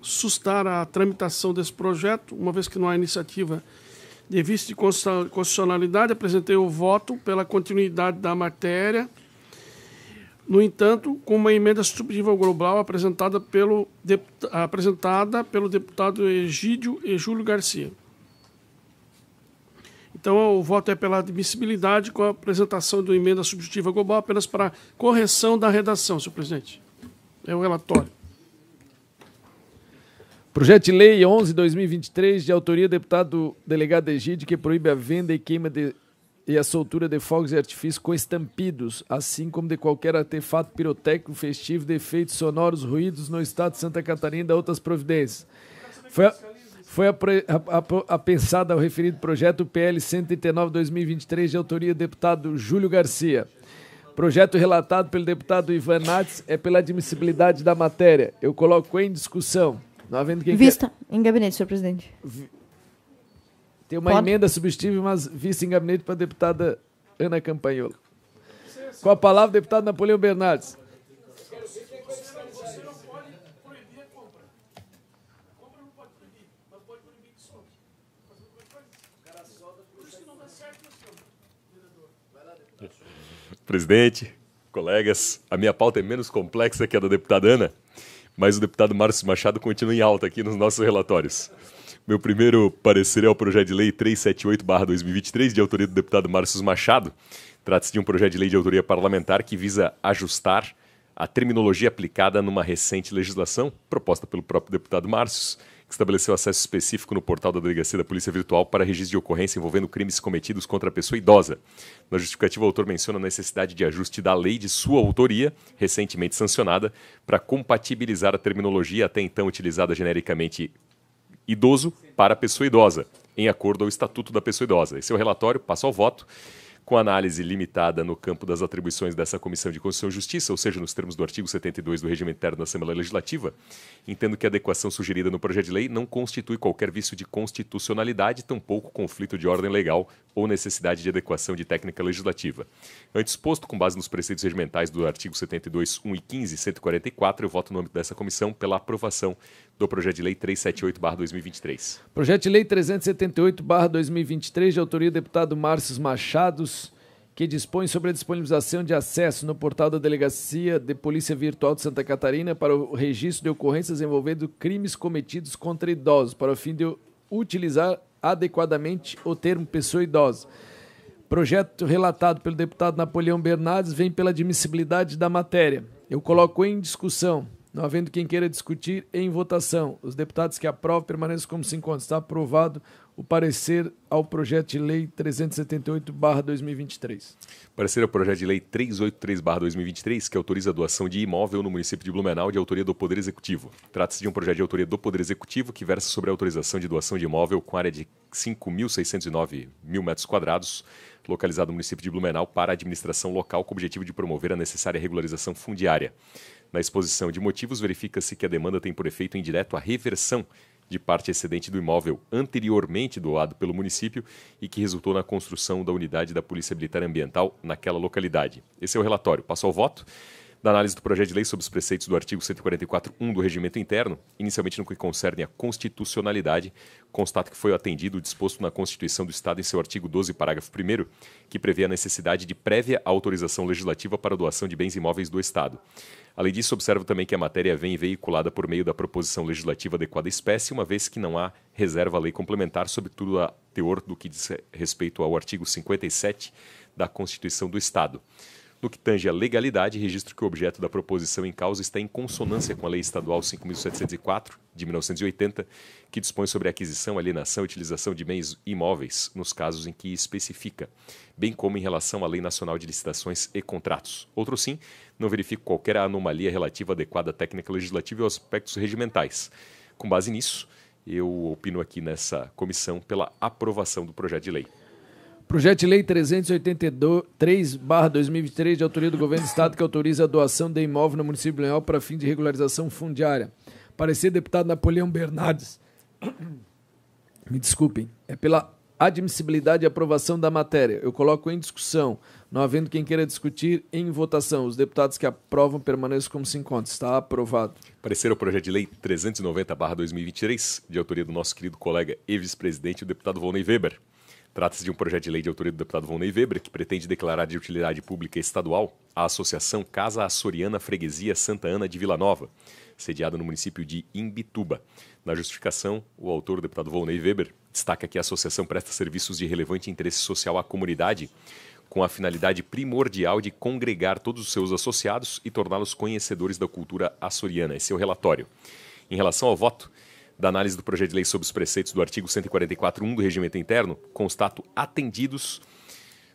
sustar a tramitação desse projeto, uma vez que não há iniciativa de vista de constitucionalidade, apresentei o voto pela continuidade da matéria. No entanto, com uma emenda substitutiva global apresentada pelo deputado Egídio e Júlio Garcia. Então, o voto é pela admissibilidade com a apresentação da emenda substitutiva global apenas para correção da redação, senhor presidente. É o relatório. Projeto de Lei 11/2023, de autoria do deputado delegado Egídio, que proíbe a venda e queima e a soltura de fogos de artifício com estampidos, assim como de qualquer artefato pirotécnico festivo de efeitos sonoros, ruídos no estado de Santa Catarina e de outras providências. Foi apensado ao referido projeto PL 139/2023, de autoria do deputado Júlio Garcia. Projeto relatado pelo deputado Ivan Nats é pela admissibilidade da matéria. Eu coloco em discussão. Não havendo quem vista em gabinete, senhor presidente. Tem uma emenda substitutiva, mas vista em gabinete para a deputada Ana Campanholo. Com a palavra, deputado Napoleão Bernardes. Presidente, colegas, a minha pauta é menos complexa que a da deputada Ana, mas o deputado Márcio Machado continua em alta aqui nos nossos relatórios. Meu primeiro parecer é o projeto de lei 378/2023, de autoria do deputado Márcio Machado. Trata-se de um projeto de lei de autoria parlamentar que visa ajustar a terminologia aplicada numa recente legislação, proposta pelo próprio deputado Márcio, que estabeleceu acesso específico no portal da Delegacia da Polícia Virtual para registro de ocorrência envolvendo crimes cometidos contra a pessoa idosa. Na justificativa, o autor menciona a necessidade de ajuste da lei de sua autoria, recentemente sancionada, para compatibilizar a terminologia até então utilizada genericamente idoso para pessoa idosa, em acordo ao Estatuto da Pessoa Idosa. Esse é o relatório, passo ao voto. Com análise limitada no campo das atribuições dessa Comissão de Constituição e Justiça, ou seja, nos termos do artigo 72 do Regimento Interno da Assembleia Legislativa, entendo que a adequação sugerida no projeto de lei não constitui qualquer vício de constitucionalidade, tampouco conflito de ordem legal ou necessidade de adequação de técnica legislativa. Antes exposto, com base nos preceitos regimentais do artigo 72, 1 e 15 e 144, eu voto no âmbito dessa comissão pela aprovação do projeto de lei 378/2023. Projeto de lei 378/2023, de autoria do deputado Márcio Machado, que dispõe sobre a disponibilização de acesso no portal da Delegacia de Polícia Virtual de Santa Catarina para o registro de ocorrências envolvendo crimes cometidos contra idosos, para o fim de utilizar adequadamente o termo pessoa idosa. Projeto relatado pelo deputado Napoleão Bernardes vem pela admissibilidade da matéria. Eu coloco em discussão. Não havendo quem queira discutir, em votação. Os deputados que aprovam permaneçam como se encontram. Está aprovado o parecer ao projeto de lei 378/2023. Parecer ao projeto de lei 383/2023, que autoriza a doação de imóvel no município de Blumenau de autoria do Poder Executivo. Trata-se de um projeto de autoria do Poder Executivo que versa sobre a autorização de doação de imóvel com área de 5.609 mil metros quadrados, localizado no município de Blumenau, para a administração local com o objetivo de promover a necessária regularização fundiária. Na exposição de motivos, verifica-se que a demanda tem por efeito indireto a reversão de parte excedente do imóvel anteriormente doado pelo município e que resultou na construção da unidade da Polícia Militar Ambiental naquela localidade. Esse é o relatório. Passo ao voto. Da análise do projeto de lei sobre os preceitos do artigo 144.1 do Regimento Interno, inicialmente no que concerne à constitucionalidade, constato que foi atendido o disposto na Constituição do Estado em seu artigo 12, parágrafo 1º, que prevê a necessidade de prévia autorização legislativa para a doação de bens imóveis do Estado. Além disso, observo também que a matéria vem veiculada por meio da proposição legislativa adequada espécie, uma vez que não há reserva à lei complementar, sobretudo a teor do que diz respeito ao artigo 57 da Constituição do Estado. No que tange à legalidade, registro que o objeto da proposição em causa está em consonância com a Lei Estadual 5.704, de 1980, que dispõe sobre a aquisição, alienação e utilização de bens imóveis, nos casos em que especifica, bem como em relação à Lei Nacional de Licitações e Contratos. Outro sim, não verifico qualquer anomalia relativa à adequada técnica legislativa e aos aspectos regimentais. Com base nisso, eu opino aqui nessa comissão pela aprovação do projeto de lei. Projeto de Lei 383/2023, de autoria do Governo do Estado, que autoriza a doação de imóvel no município de Leão para fim de regularização fundiária. Parecer deputado Napoleão Bernardes. Me desculpem. É pela admissibilidade e aprovação da matéria. Eu coloco em discussão. Não havendo quem queira discutir, em votação. Os deputados que aprovam permaneçam como se encontram. Está aprovado. Parecer ao projeto de lei 390/2023, de autoria do nosso querido colega e vice-presidente, o deputado Volney Weber. Trata-se de um projeto de lei de autoria do deputado Volney Weber, que pretende declarar de utilidade pública estadual a Associação Casa Açoriana Freguesia Santa Ana de Vila Nova, sediada no município de Imbituba. Na justificação, o autor, o deputado Volney Weber, destaca que a associação presta serviços de relevante interesse social à comunidade, com a finalidade primordial de congregar todos os seus associados e torná-los conhecedores da cultura açoriana. Esse é o relatório. Em relação ao voto, da análise do projeto de lei sob os preceitos do artigo 144.1 do Regimento Interno, constato atendidos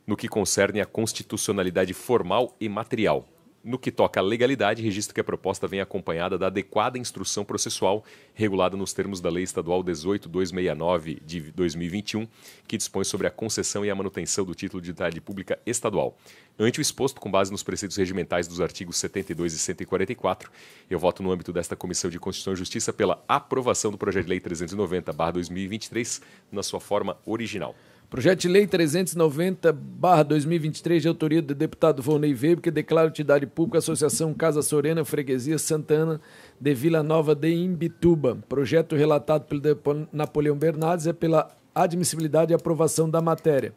no que concerne à constitucionalidade formal e material. No que toca à legalidade, registro que a proposta vem acompanhada da adequada instrução processual regulada nos termos da Lei Estadual 18.269 de 2021, que dispõe sobre a concessão e a manutenção do título de utilidade pública estadual. Ante o exposto, com base nos preceitos regimentais dos artigos 72 e 144, eu voto no âmbito desta Comissão de Constituição e Justiça pela aprovação do projeto de lei 390/2023 na sua forma original. Projeto de Lei 390/2023, de autoria do deputado Volney Weber, que declara utilidade pública a Associação Casa Açoriana Freguesia Santana de Vila Nova de Imbituba. Projeto relatado pelo Napoleão Bernardes é pela admissibilidade e aprovação da matéria.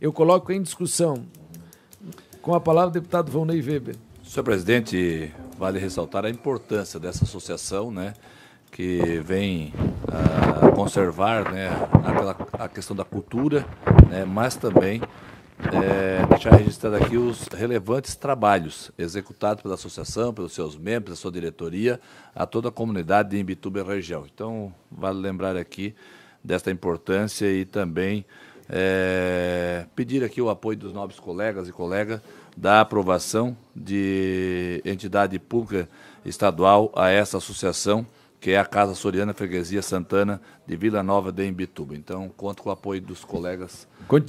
Eu coloco em discussão. Com a palavra, o deputado Volney Weber. Senhor presidente, vale ressaltar a importância dessa associação, né, que vem conservar, né, a questão da cultura, né, mas também deixar registrado aqui os relevantes trabalhos executados pela associação, pelos seus membros, a sua diretoria, a toda a comunidade de Imbituba e região. Então, vale lembrar aqui desta importância e também pedir aqui o apoio dos nobres colegas e colegas da aprovação de entidade pública estadual a essa associação, que é a Casa Açoriana Freguesia Santana de Vila Nova de Imbituba. Então, conto com o apoio dos colegas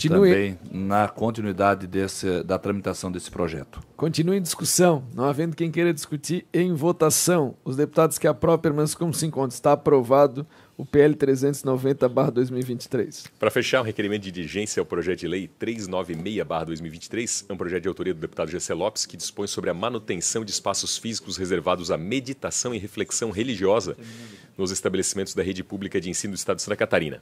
também na continuidade da tramitação desse projeto. Continue em discussão. Não havendo quem queira discutir, em votação. Os deputados que aprovam permanecem como se encontram. Está aprovado o PL 390/2023. Para fechar, o requerimento de diligência ao projeto de lei 396/2023, é um projeto de autoria do deputado Gessé Lopes, que dispõe sobre a manutenção de espaços físicos reservados à meditação e reflexão religiosa nos estabelecimentos da rede pública de ensino do Estado de Santa Catarina.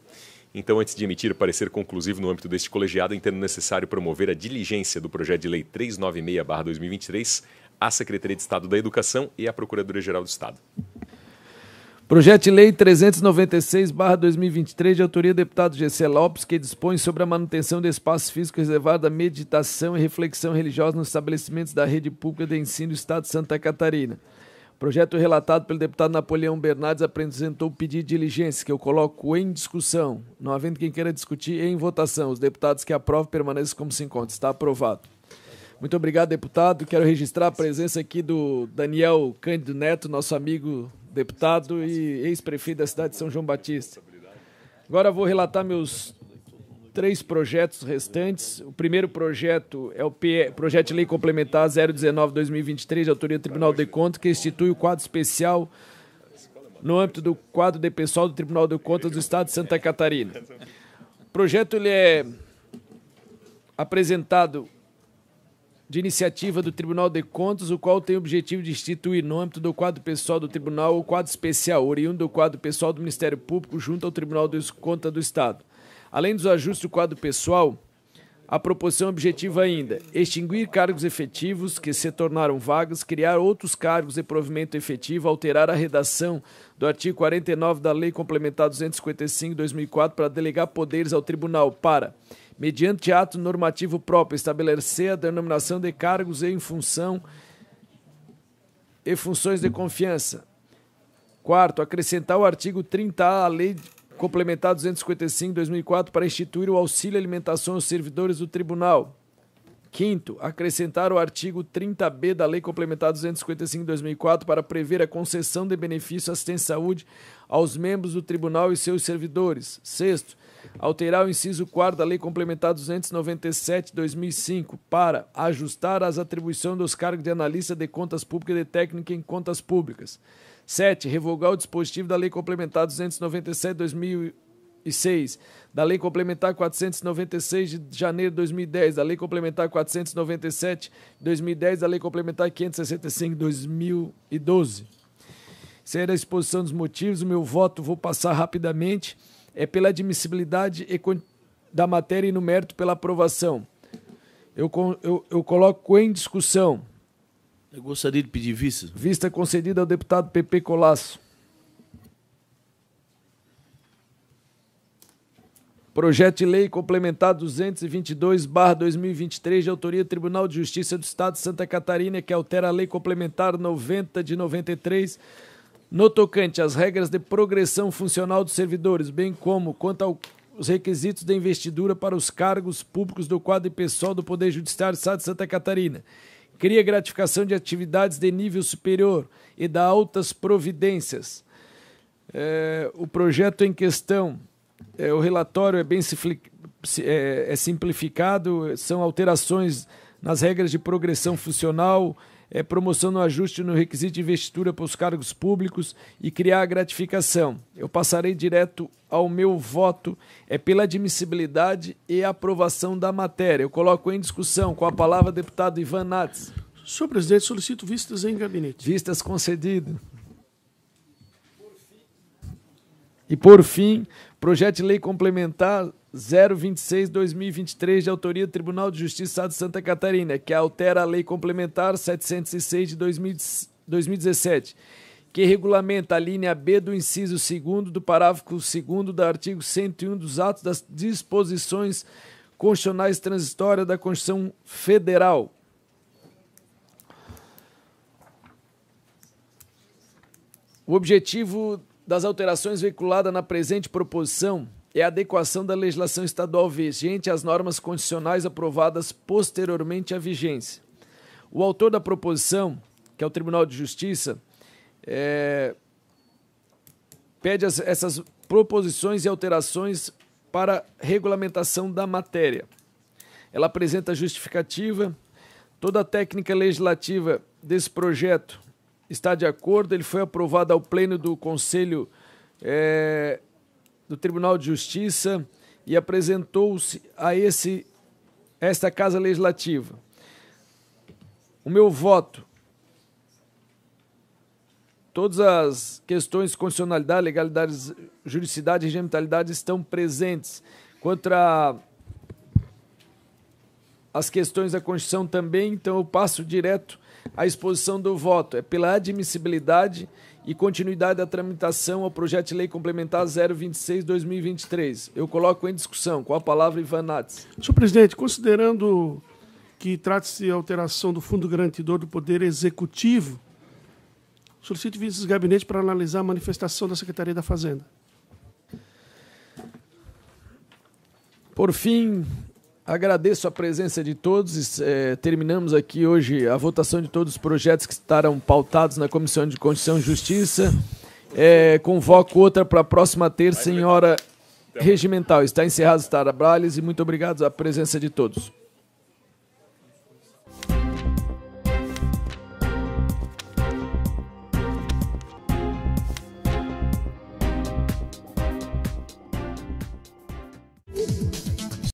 Então, antes de emitir o parecer conclusivo no âmbito deste colegiado, entendo necessário promover a diligência do projeto de lei 396/2023 à Secretaria de Estado da Educação e à Procuradoria-Geral do Estado. Projeto de Lei 396/2023, de autoria do deputado Gessé Lopes, que dispõe sobre a manutenção de espaços físicos reservados à meditação e reflexão religiosa nos estabelecimentos da rede pública de ensino do Estado de Santa Catarina. Projeto relatado pelo deputado Napoleão Bernardes apresentou o pedido de diligência, que eu coloco em discussão. Não havendo quem queira discutir, em votação. Os deputados que aprovam permanecem como se encontram. Está aprovado. Muito obrigado, deputado. Quero registrar a presença aqui do Daniel Cândido Neto, nosso amigo deputado e ex-prefeito da cidade de São João Batista. Agora vou relatar meus 3 projetos restantes. O primeiro projeto é o Projeto de Lei Complementar 019/2023, de autoria do Tribunal de Contas, que institui o quadro especial no âmbito do quadro de pessoal do Tribunal de Contas do Estado de Santa Catarina. O projeto ele é apresentado de iniciativa do Tribunal de Contas, o qual tem o objetivo de instituir, no âmbito do quadro pessoal do Tribunal, o quadro especial, oriundo do quadro pessoal do Ministério Público, junto ao Tribunal de Contas do Estado. Além dos ajustes do quadro pessoal, a proposição objetiva ainda extinguir cargos efetivos que se tornaram vagas, criar outros cargos de provimento efetivo, alterar a redação do artigo 49 da Lei Complementar 255/2004 para delegar poderes ao Tribunal para, mediante ato normativo próprio, estabelecer a denominação de cargos em função e funções de confiança. Quarto, acrescentar o artigo 30A à Lei Complementar 255/2004 para instituir o auxílio alimentação aos servidores do Tribunal. Quinto, acrescentar o artigo 30B da Lei Complementar 255/2004 para prever a concessão de benefício assistência à saúde aos membros do tribunal e seus servidores. Sexto, alterar o inciso 4º da Lei Complementar 297/2005 para ajustar as atribuições dos cargos de analista de contas públicas e de técnico em contas públicas. 7. Revogar o dispositivo da Lei Complementar 297/2006, da Lei Complementar 496 de janeiro de 2010, da Lei Complementar 497 de 2010, da Lei Complementar 565 de 2012. Essa era a exposição dos motivos. O meu voto, vou passar rapidamente, é pela admissibilidade da matéria e no mérito pela aprovação. Eu coloco em discussão. Eu gostaria de pedir vista. Vista concedida ao deputado Pepe Colasso. Projeto de Lei Complementar 222/2023, de autoria do Tribunal de Justiça do Estado de Santa Catarina, que altera a Lei Complementar 90 de 93, no tocante às regras de progressão funcional dos servidores, bem como quanto aos requisitos de investidura para os cargos públicos do quadro de pessoal do Poder Judiciário do Estado de Santa Catarina. Cria gratificação de atividades de nível superior e dá altas providências. O projeto em questão, o relatório é bem simplificado, são alterações nas regras de progressão funcional, promoção no ajuste no requisito de investidura para os cargos públicos e criar a gratificação. Eu passarei direto ao meu voto, pela admissibilidade e aprovação da matéria. Eu coloco em discussão, com a palavra, deputado Ivan Nats. Senhor presidente, solicito vistas em gabinete. Vistas concedido. E, por fim, projeto de lei complementar 026/2023, de autoria do Tribunal de Justiça do Estado de Santa Catarina, que altera a Lei Complementar 706 de 2017, que regulamenta a linha B do inciso 2º do parágrafo 2º do artigo 101 dos atos das disposições constitucionais transitórias da Constituição Federal. O objetivo das alterações veiculadas na presente proposição é a adequação da legislação estadual vigente às normas constitucionais aprovadas posteriormente à vigência. O autor da proposição, que é o Tribunal de Justiça, pede essas proposições e alterações para regulamentação da matéria. Ela apresenta justificativa. Toda a técnica legislativa desse projeto está de acordo. Ele foi aprovado ao pleno do Conselho do Tribunal de Justiça e apresentou-se a esta Casa Legislativa. O meu voto, todas as questões de constitucionalidade, legalidade, juridicidade e regimentalidade estão presentes. Quanto às questões da Constituição também, então eu passo direto à exposição do voto. É pela admissibilidade e continuidade da tramitação ao projeto de lei complementar 026/2023. Eu coloco em discussão. Com a palavra, Ivan Nats. Senhor presidente, considerando que trata-se de alteração do Fundo Garantidor do Poder Executivo, solicito vistas do gabinete para analisar a manifestação da Secretaria da Fazenda. Por fim, agradeço a presença de todos. Terminamos aqui hoje a votação de todos os projetos que estarão pautados na Comissão de Constituição e Justiça. Convoco outra para a próxima terça em hora regimental. Está encerrado os trabalhos e muito obrigado à presença de todos.